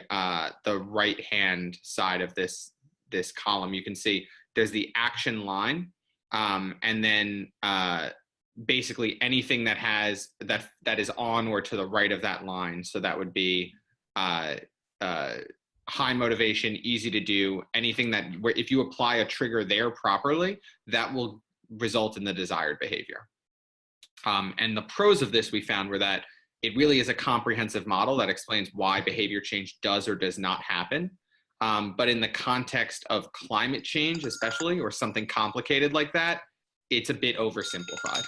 right-hand side of this column, you can see there's the action line, and then basically anything that has that is on or to the right of that line. So that would be high motivation, easy to do, anything that where if you apply a trigger there properly, that will result in the desired behavior. And the pros of this we found were that it really is a comprehensive model that explains why behavior change does or does not happen. But in the context of climate change, especially, or something complicated like that, it's a bit oversimplified.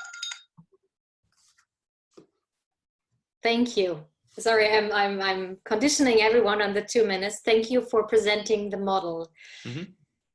Thank you. Sorry, I'm conditioning everyone on the 2 minutes. Thank you for presenting the model. Mm-hmm.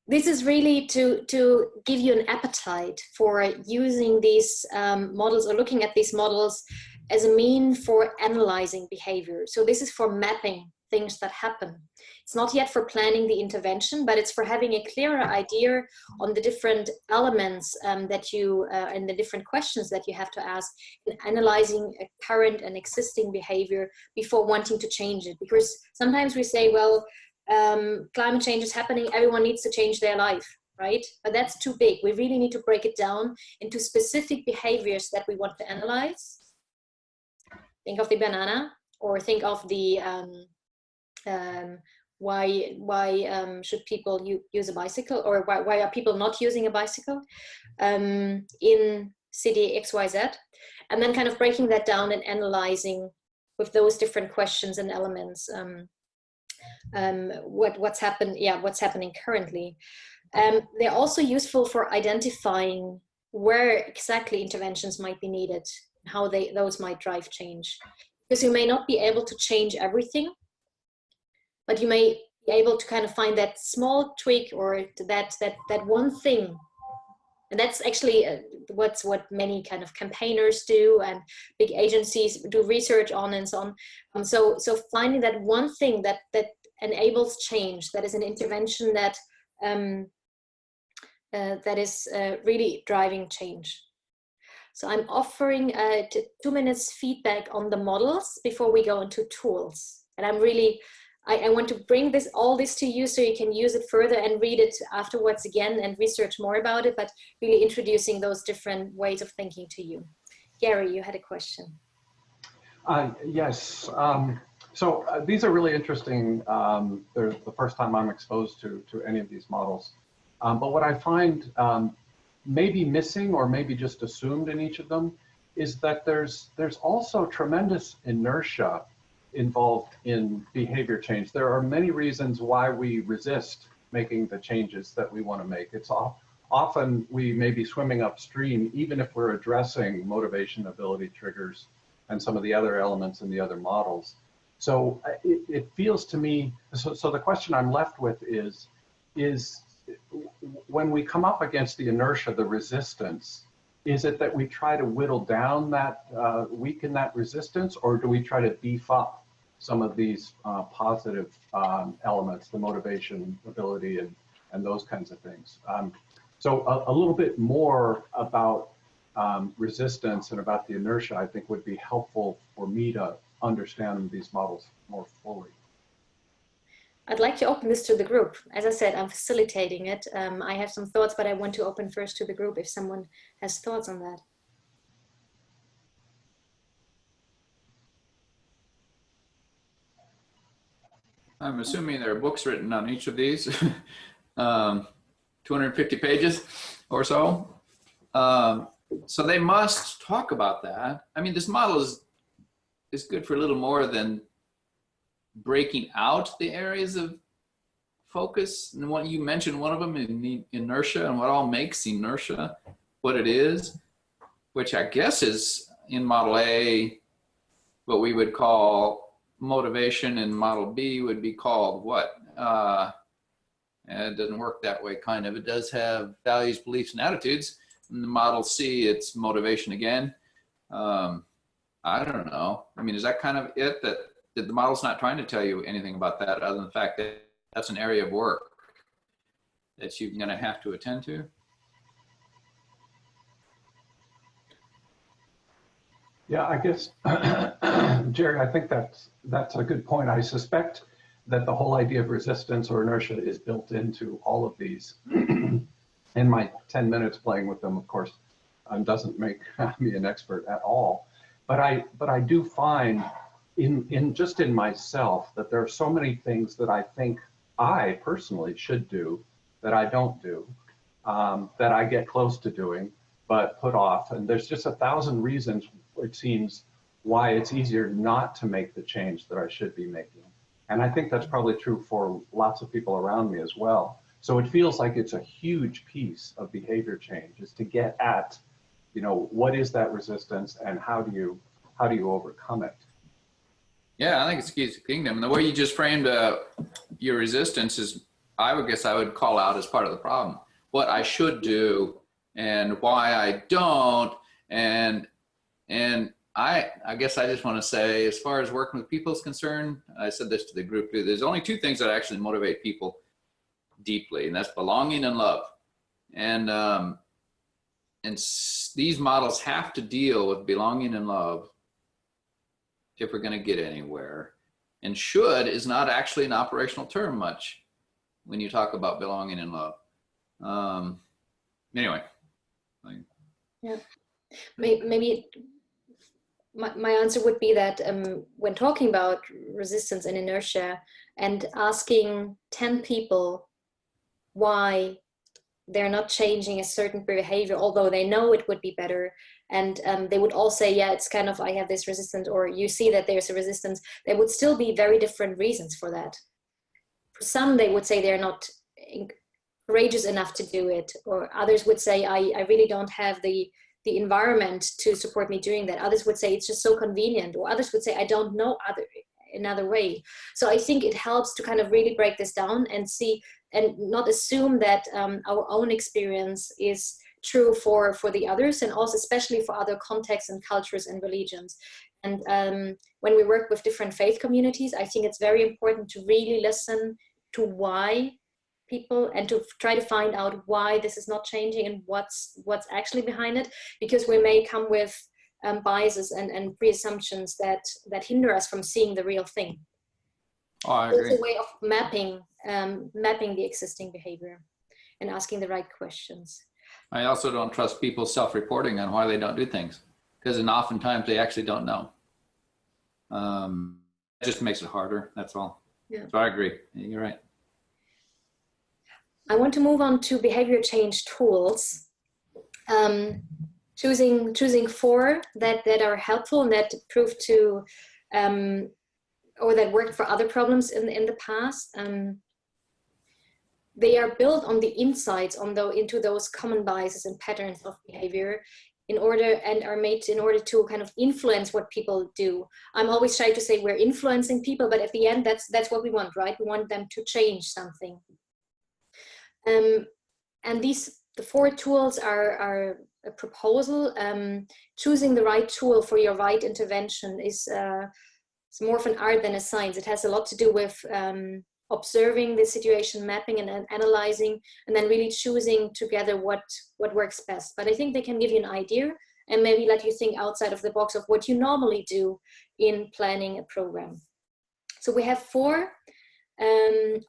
This is really to give you an appetite for using these models, or looking at these models as a mean for analyzing behavior. So this is for mapping things that happen. It's not yet for planning the intervention, but it's for having a clearer idea on the different elements that you, and the different questions that you have to ask in analyzing a current and existing behavior before wanting to change it. Because sometimes we say, well, climate change is happening, everyone needs to change their life, right? But that's too big. We really need to break it down into specific behaviors that we want to analyze. Think of the banana, or think of the why should people use a bicycle, or why are people not using a bicycle in city XYZ, and then kind of breaking that down and analyzing with those different questions and elements what's happening currently. They're also useful for identifying where exactly interventions might be needed, how those might drive change. Because you may not be able to change everything, but you may be able to kind of find that small tweak, or that one thing. And that's actually what many kind of campaigners do, and big agencies do research on, and so on. So finding that one thing that enables change, that is an intervention that is really driving change. So I'm offering 2 minutes feedback on the models before we go into tools. And I'm really I want to bring all this to you so you can use it further and read it afterwards again and research more about it, but really introducing those different ways of thinking to you. Gary, you had a question. Yes. So these are really interesting. They're the first time I'm exposed to any of these models. But what I find maybe missing or maybe just assumed in each of them is that there's also tremendous inertia involved in behavior change. There are many reasons why we resist making the changes that we want to make. It's often we may be swimming upstream, even if we're addressing motivation, ability, triggers, and some of the other elements in the other models. So it feels to me, so the question I'm left with is when we come up against the inertia, the resistance, is it that we try to whittle down that, weaken that resistance, or do we try to beef up some of these positive elements, the motivation, ability, and those kinds of things? So a little bit more about resistance and about the inertia, I think, would be helpful for me to understand these models more fully. I'd like to open this to the group. As I said, I'm facilitating it. I have some thoughts, but I want to open first to the group if someone has thoughts on that. I'm assuming there are books written on each of these, 250 pages or so. So they must talk about that. I mean, this model is good for a little more than breaking out the areas of focus. And what you mentioned, one of them in the inertia and what all makes inertia, what it is, which I guess is in Model A, what we would call motivation, and Model B would be called what? It doesn't work that way, kind of. It does have values, beliefs, and attitudes. In the Model C, it's motivation again. I don't know. I mean, is that kind of it? That the model's not trying to tell you anything about that other than the fact that that's an area of work that you're going to have to attend to? Yeah, I guess, Jerry, I think that's a good point. I suspect that the whole idea of resistance or inertia is built into all of these. In my 10 minutes playing with them, of course, doesn't make me an expert at all. But I do find just in myself that there are so many things that I think I personally should do that I don't do, that I get close to doing but put off. And there's just 1,000 reasons, it seems, why it's easier not to make the change that I should be making. And I think that's probably true for lots of people around me as well. So it feels like it's a huge piece of behavior change, is to get at, you know, what is that resistance and how do you overcome it? Yeah, I think it's keys to kingdom. And the way you just framed your resistance is, I would call out as part of the problem. What I should do and why I don't. And I guess I just want to say, as far as working with people is concerned, I said this to the group too, there's only two things that actually motivate people deeply, and that's belonging and love. And these models have to deal with belonging and love if we're going to get anywhere. And should is not actually an operational term much when you talk about belonging and love. Anyway. Yeah, maybe my answer would be that when talking about resistance and inertia and asking 10 people why they're not changing a certain behavior, although they know it would be better, and they would all say, yeah, it's kind of, I have this resistance, or you see that there's a resistance, there would still be very different reasons for that. For some, they would say they're not courageous enough to do it, or others would say, I really don't have the environment to support me doing that. Others would say it's just so convenient, or others would say I don't know another way. So I think it helps to kind of really break this down and see, and not assume that our own experience is true for the others, and also especially for other contexts and cultures and religions. And when we work with different faith communities, I think it's very important to really listen to why people, and to try to find out why this is not changing and what's actually behind it, because we may come with biases and pre-assumptions that hinder us from seeing the real thing. Oh, I It's agree. a way of mapping the existing behavior and asking the right questions. I also don't trust people self-reporting on why they don't do things, because oftentimes they actually don't know. It just makes it harder, that's all. Yeah. So I agree, you're right. I want to move on to behavior change tools. Choosing 4 that are helpful and that prove to, or that worked for other problems in the past. They are built on the insights into those common biases and patterns of behavior and are made in order to kind of influence what people do. I'm always shy to say we're influencing people, but at the end, that's what we want, right? We want them to change something. And the 4 tools are a proposal. Choosing the right tool for your right intervention is it's more of an art than a science. It has a lot to do with observing the situation, mapping and analyzing, and then really choosing together what works best. But I think they can give you an idea and maybe let you think outside of the box of what you normally do in planning a program. So we have 4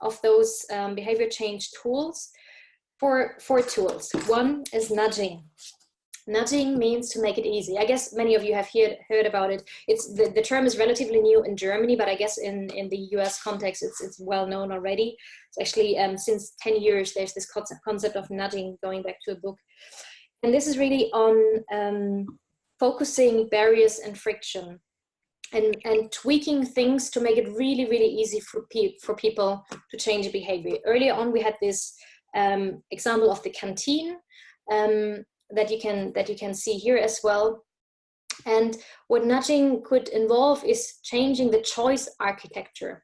of those behavior change tools. 4 tools. 1 is nudging. Nudging means to make it easy. I guess many of you have heard about it. It's the term is relatively new in Germany, but I guess in the US context, it's well known already. It's actually since 10 years, there's this concept of nudging, going back to a book. And this is really on focusing barriers and friction and tweaking things to make it really, really easy for people to change a behavior. Earlier on, we had this example of the canteen, that you can see here as well. And what nudging could involve is changing the choice architecture.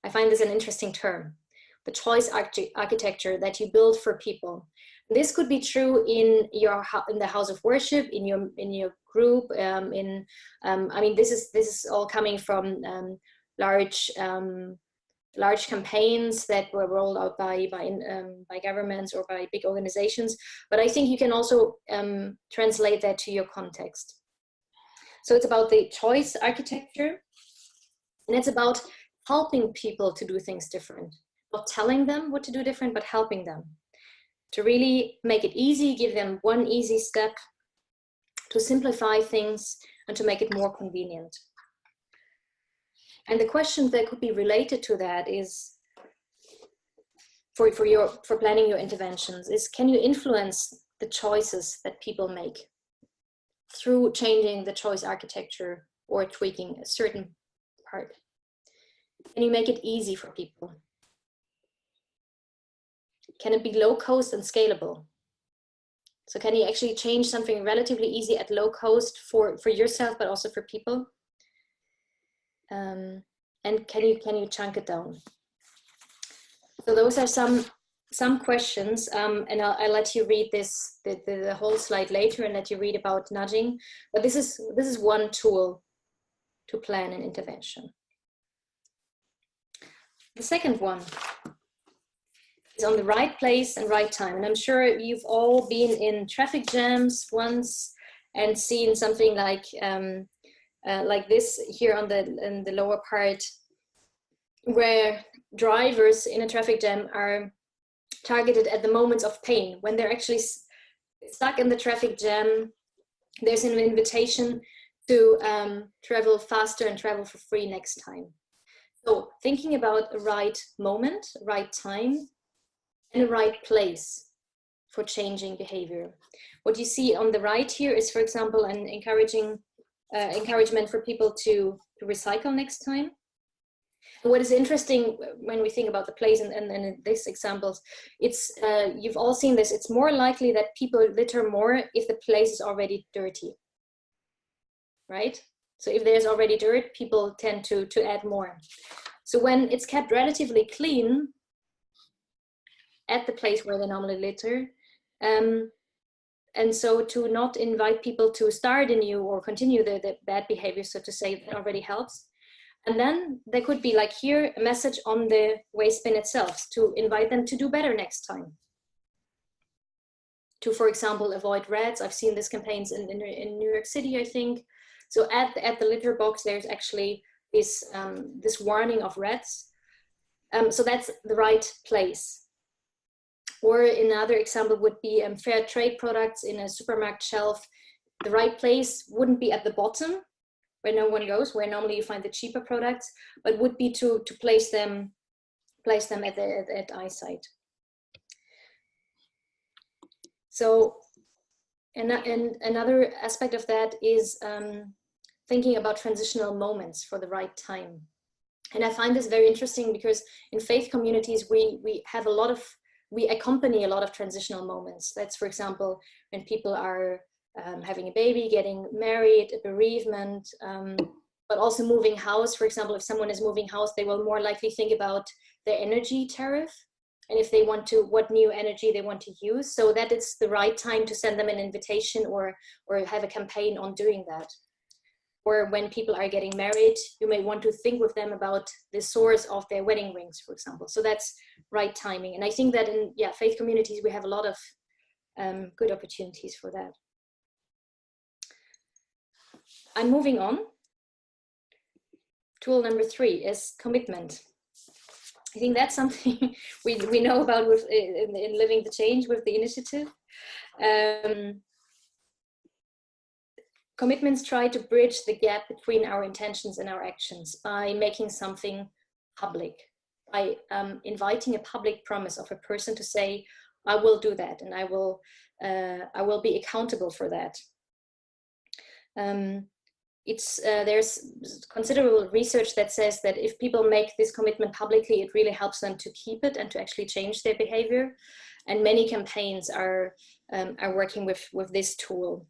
I find this an interesting term, the choice architecture that you build for people. This could be true in the house of worship, in your group. I mean, this is all coming from large campaigns that were rolled out by governments or by big organizations. But I think you can also translate that to your context. So it's about the choice architecture, and it's about helping people to do things different. Not telling them what to do different, but helping them. To really make it easy, give them one easy step, to simplify things and to make it more convenient. And the question that could be related to that is, for planning your interventions, is can you influence the choices that people make through changing the choice architecture or tweaking a certain part? Can you make it easy for people? Can it be low cost and scalable? So can you actually change something relatively easy at low cost for yourself, but also for people? And can you chunk it down? So those are some questions, and I'll let you read the whole slide later and let you read about nudging. But this is one tool to plan an intervention. The second one is on the right place and right time. And I'm sure you've all been in traffic jams once and seen something like this here in the lower part, where drivers in a traffic jam are targeted at the moments of pain. When they're actually stuck in the traffic jam, there's an invitation to travel faster and travel for free next time. So thinking about a right moment, right time, and a right place for changing behavior. What you see on the right here is, for example, an encouragement for people to recycle next time. And what is interesting when we think about the place and in these examples, it's you've all seen this. It's more likely that people litter more if the place is already dirty, right? So if there's already dirt, people tend to add more. So when it's kept relatively clean at the place where they normally litter, and so to not invite people to start anew or continue the bad behavior, so to say, that already helps. And then there could be, like here, a message on the waste bin itself to invite them to do better next time. To, for example, avoid rats. I've seen these campaigns in New York City, I think. So at the litter box, there's actually this warning of rats. So that's the right place. Or another example would be fair trade products in a supermarket shelf. The right place wouldn't be at the bottom where no one goes, where normally you find the cheaper products, but would be to place them at eyesight. So, and another aspect of that is thinking about transitional moments for the right time. And I find this very interesting because in faith communities, we accompany a lot of transitional moments. That's, for example, when people are having a baby, getting married, a bereavement, but also moving house. For example, if someone is moving house, they will more likely think about their energy tariff and if they want to, what new energy they want to use, so that it's the right time to send them an invitation or have a campaign on doing that. Or when people are getting married, you may want to think with them about the source of their wedding rings, for example. So that's right timing. And I think that in faith communities, we have a lot of good opportunities for that. I'm moving on. Tool number 3 is commitment. I think that's something we know about in Living the Change with the initiative. Commitments try to bridge the gap between our intentions and our actions by making something public, by inviting a public promise of a person to say, I will do that and I will be accountable for that. There's considerable research that says that if people make this commitment publicly, it really helps them to keep it and to actually change their behavior. And many campaigns are working with this tool.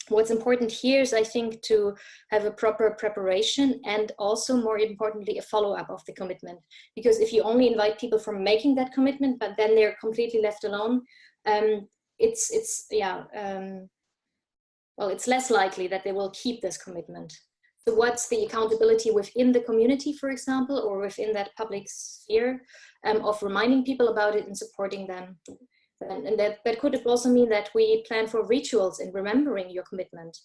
What's important here is, I think, to have a proper preparation and also, more importantly, a follow-up of the commitment. Because if you only invite people from making that commitment, but then they're completely left alone, it's less likely that they will keep this commitment. So what's the accountability within the community, for example, or within that public sphere of reminding people about it and supporting them? And that could also mean that we plan for rituals in remembering your commitment.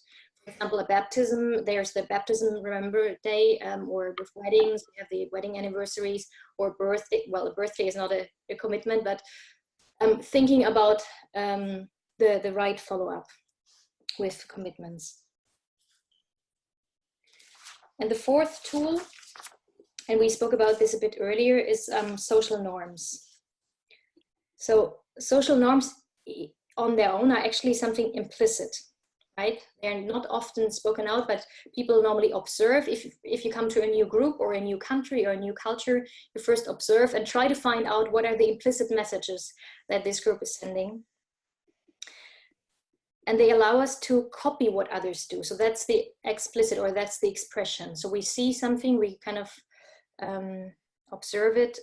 For example, a baptism, there's the Baptism Remember Day, or with weddings, we have the wedding anniversaries, or birthday. Well, a birthday is not a commitment, but thinking about the right follow-up with commitments. And the 4th tool, and we spoke about this a bit earlier, is social norms. So social norms on their own are actually something implicit, right? They're not often spoken out, but people normally observe. If you come to a new group or a new country or a new culture, you first observe and try to find out what are the implicit messages that this group is sending. And they allow us to copy what others do. So that's the explicit, or that's the expression. So we see something, we kind of observe it,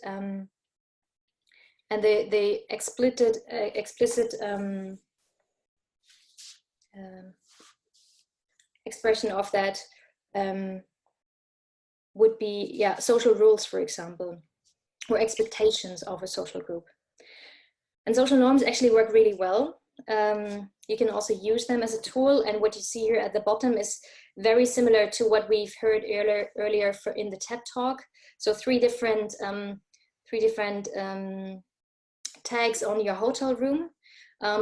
and the explicit expression of that would be, social rules, for example, or expectations of a social group. And social norms actually work really well. You can also use them as a tool, and what you see here at the bottom is very similar to what we've heard earlier in the TED Talk. So three different tags on your hotel room.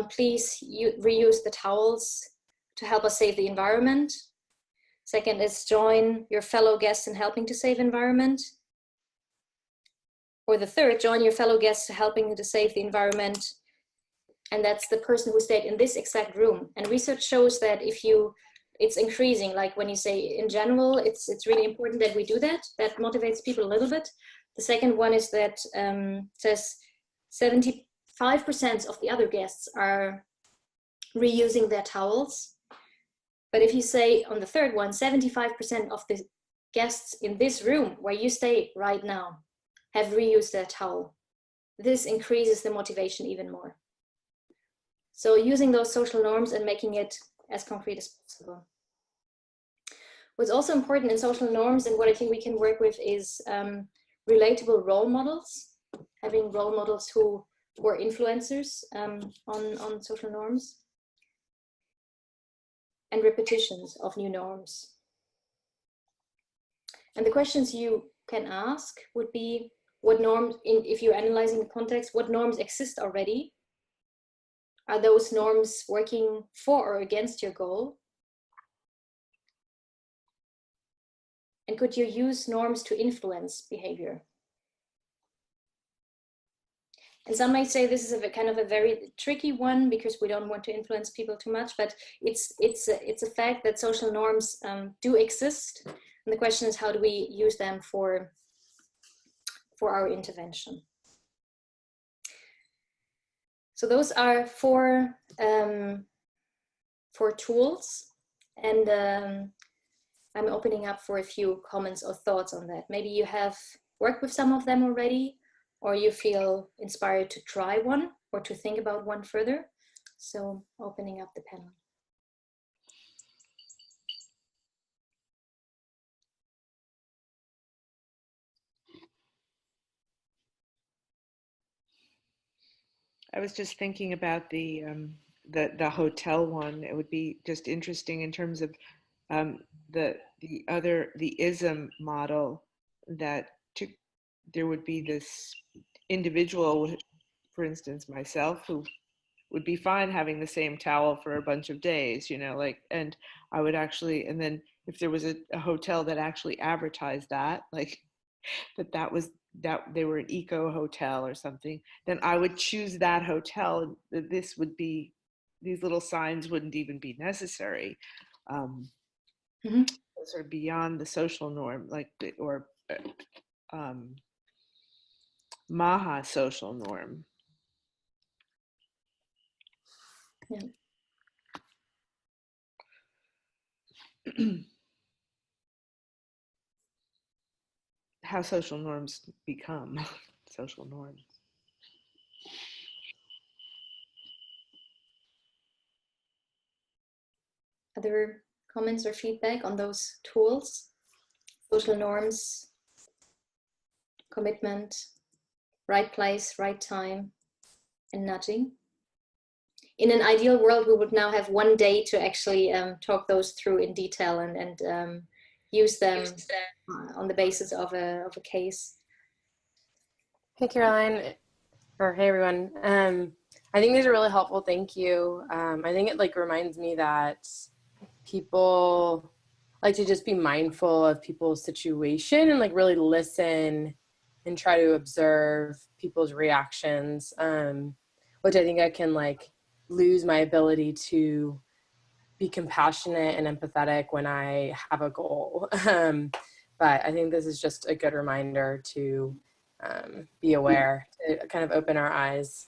Please reuse the towels to help us save the environment. Second is join your fellow guests in helping to save environment. Or the third, join your fellow guests helping to save the environment. And that's the person who stayed in this exact room. And research shows that it's increasing, like when you say in general, it's really important that we do that. That motivates people a little bit. The second one is that says 75% of the other guests are reusing their towels. But if you say on the third one, 75% of the guests in this room where you stay right now have reused their towel, this increases the motivation even more. So using those social norms and making it as concrete as possible. What's also important in social norms, and what I think we can work with, is relatable role models, having role models who are influencers on social norms, and repetitions of new norms. And the questions you can ask would be, what norms, if you're analyzing the context, what norms exist already? Are those norms working for or against your goal? And could you use norms to influence behavior? And some might say this is a kind of a very tricky one because we don't want to influence people too much, but it's a fact that social norms do exist. And the question is, how do we use them for our intervention? So those are four tools, and I'm opening up for a few comments or thoughts on that. Maybe you have worked with some of them already, or you feel inspired to try one or to think about one further. So opening up the panel. I was just thinking about the hotel one. It would be just interesting in terms of the ism model, that there would be this individual, for instance, myself, who would be fine having the same towel for a bunch of days, you know, like, and I would actually, and then if there was a hotel that actually advertised that, like that they were an eco hotel or something, then I would choose that hotel. This would be, these little signs wouldn't even be necessary. Those are beyond the social norm, like, or Maha social norm. Yeah. How social norms become social norms. Other comments or feedback on those tools? Social norms, commitment, right place, right time, and nudging. In an ideal world, we would now have one day to actually talk those through in detail and use them on the basis of a case. Hey, Caroline, or hey, everyone. I think these are really helpful. Thank you. I think it reminds me that people like to just be mindful of people's situation and really listen and try to observe people's reactions, which I think I can lose my ability to be compassionate and empathetic when I have a goal. But I think this is just a good reminder to be aware, to kind of open our eyes.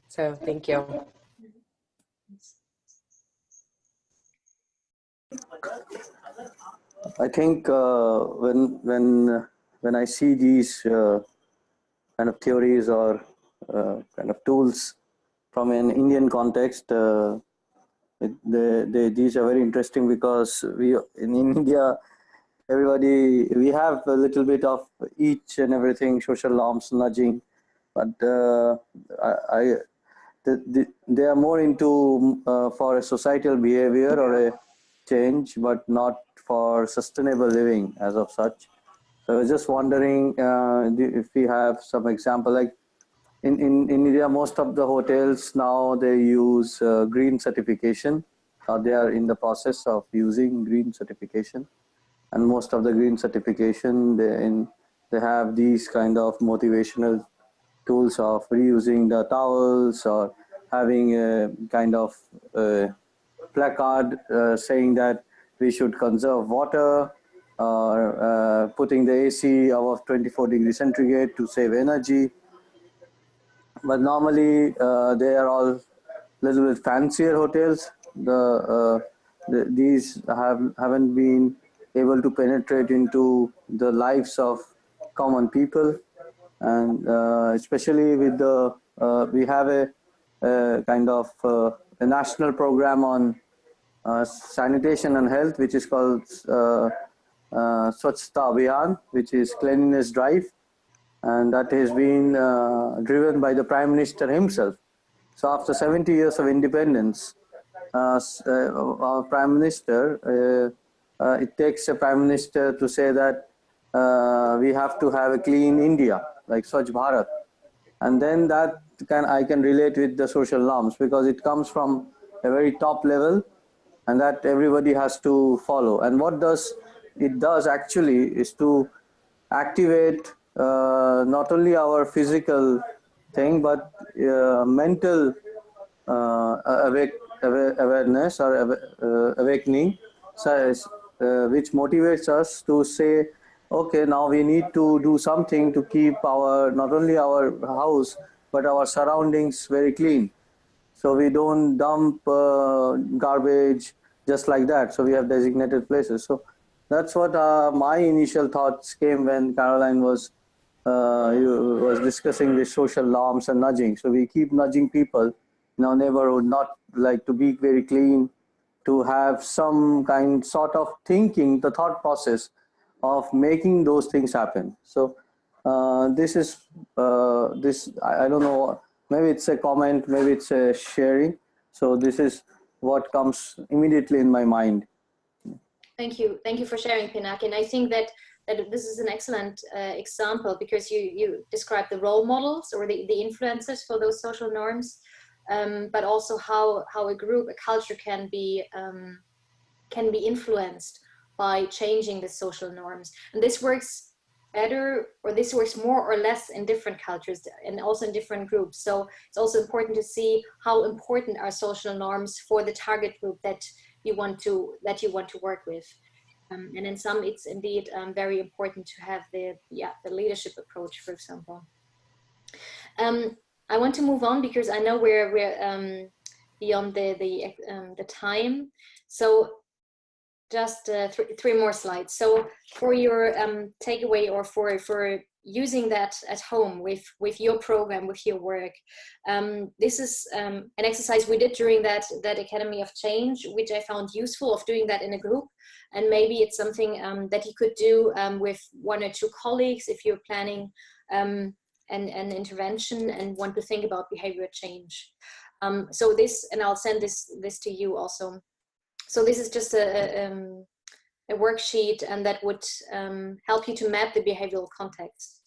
So thank you. I think when I see these kind of theories or kind of tools from an Indian context, these are very interesting because in India, we have a little bit of each and everything, social norms, nudging, but they are more into for a societal behavior or a change, but not for sustainable living as of such. So I was just wondering if we have some example, like in India, most of the hotels now they use green certification, or they are in the process of using green certification. And most of the green certification, they have these kind of motivational tools of reusing the towels, or having a kind of placard saying that we should conserve water, or putting the AC above 24 degrees centigrade to save energy. But normally they are all little bit fancier hotels. These haven't been able to penetrate into the lives of common people, and especially with the we have a kind of a national program on sanitation and health, which is called Swachhta Abhiyan, which is cleanliness drive, and that has been driven by the Prime Minister himself. So after 70 years of independence, our Prime Minister, it takes a Prime Minister to say that we have to have a clean India, like Swachh Bharat. And then that I can relate with the social norms, because it comes from a very top level and that everybody has to follow. And what it does actually is to activate not only our physical thing, but mental awareness or awakening, which motivates us to say, okay, now we need to do something to keep not only our house, but our surroundings very clean. So we don't dump garbage just like that. So we have designated places. So that's what my initial thoughts came when Caroline was discussing the social norms and nudging. So we keep nudging people in our neighborhood, not like to be very clean, to have some sort of thinking, the thought process of making those things happen. So this is I don't know, maybe it's a comment, maybe it's a sharing. So this is what comes immediately in my mind. Thank you for sharing, Pinak. And I think that this is an excellent example, because you describe the role models or the influencers for those social norms, but also how a group, a culture can be influenced by changing the social norms. And this works better, or this works more or less in different cultures and also in different groups. So it's also important to see how important are social norms for the target group that you want to work with. And in some, it's indeed very important to have the leadership approach, for example. I want to move on because I know we're beyond the time. So just three more slides. So for your takeaway, or for using that at home with your program, with your work, this is an exercise we did during that Academy of Change, which I found useful, of doing that in a group. And maybe it's something that you could do with 1 or 2 colleagues if you're planning an intervention and want to think about behavior change. So this, and I'll send this to you also. So this is just a worksheet, and that would help you to map the behavioral context.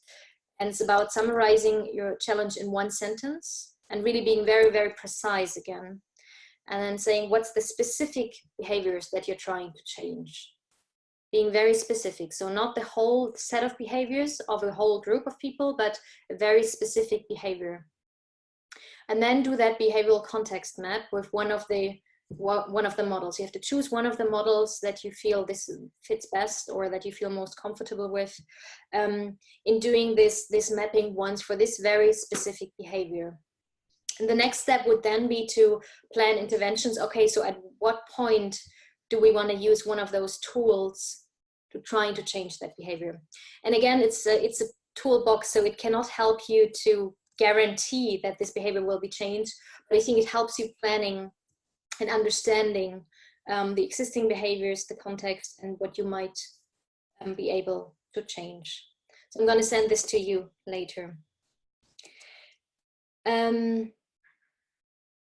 And it's about summarizing your challenge in 1 sentence and really being very, very precise again. And then saying what's the specific behaviors that you're trying to change. Being very specific. So not the whole set of behaviors of a whole group of people, but a very specific behavior. And then do that behavioral context map with one of the models. You have to choose one of the models that you feel this fits best, or that you feel most comfortable with, in doing this mapping once for this very specific behavior. And the next step would then be to plan interventions. Okay, so at what point do we want to use one of those tools to trying to change that behavior? And again, it's a toolbox, so it cannot help you to guarantee that this behavior will be changed, but I think it helps you planning and understanding the existing behaviors, the context, and what you might be able to change. So I'm going to send this to you later.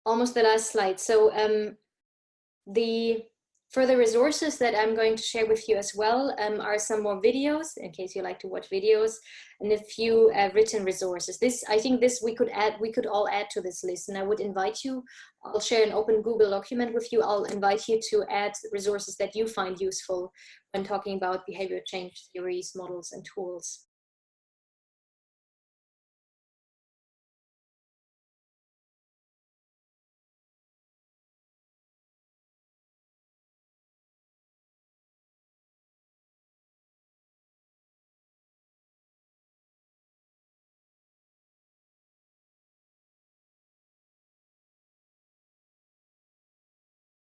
Almost the last slide. So the further resources that I'm going to share with you as well are some more videos, in case you like to watch videos, and a few written resources. I think we could all add to this list, and I would invite you, I'll share an open Google document with you. I'll invite you to add resources that you find useful when talking about behavior change theories, models, and tools.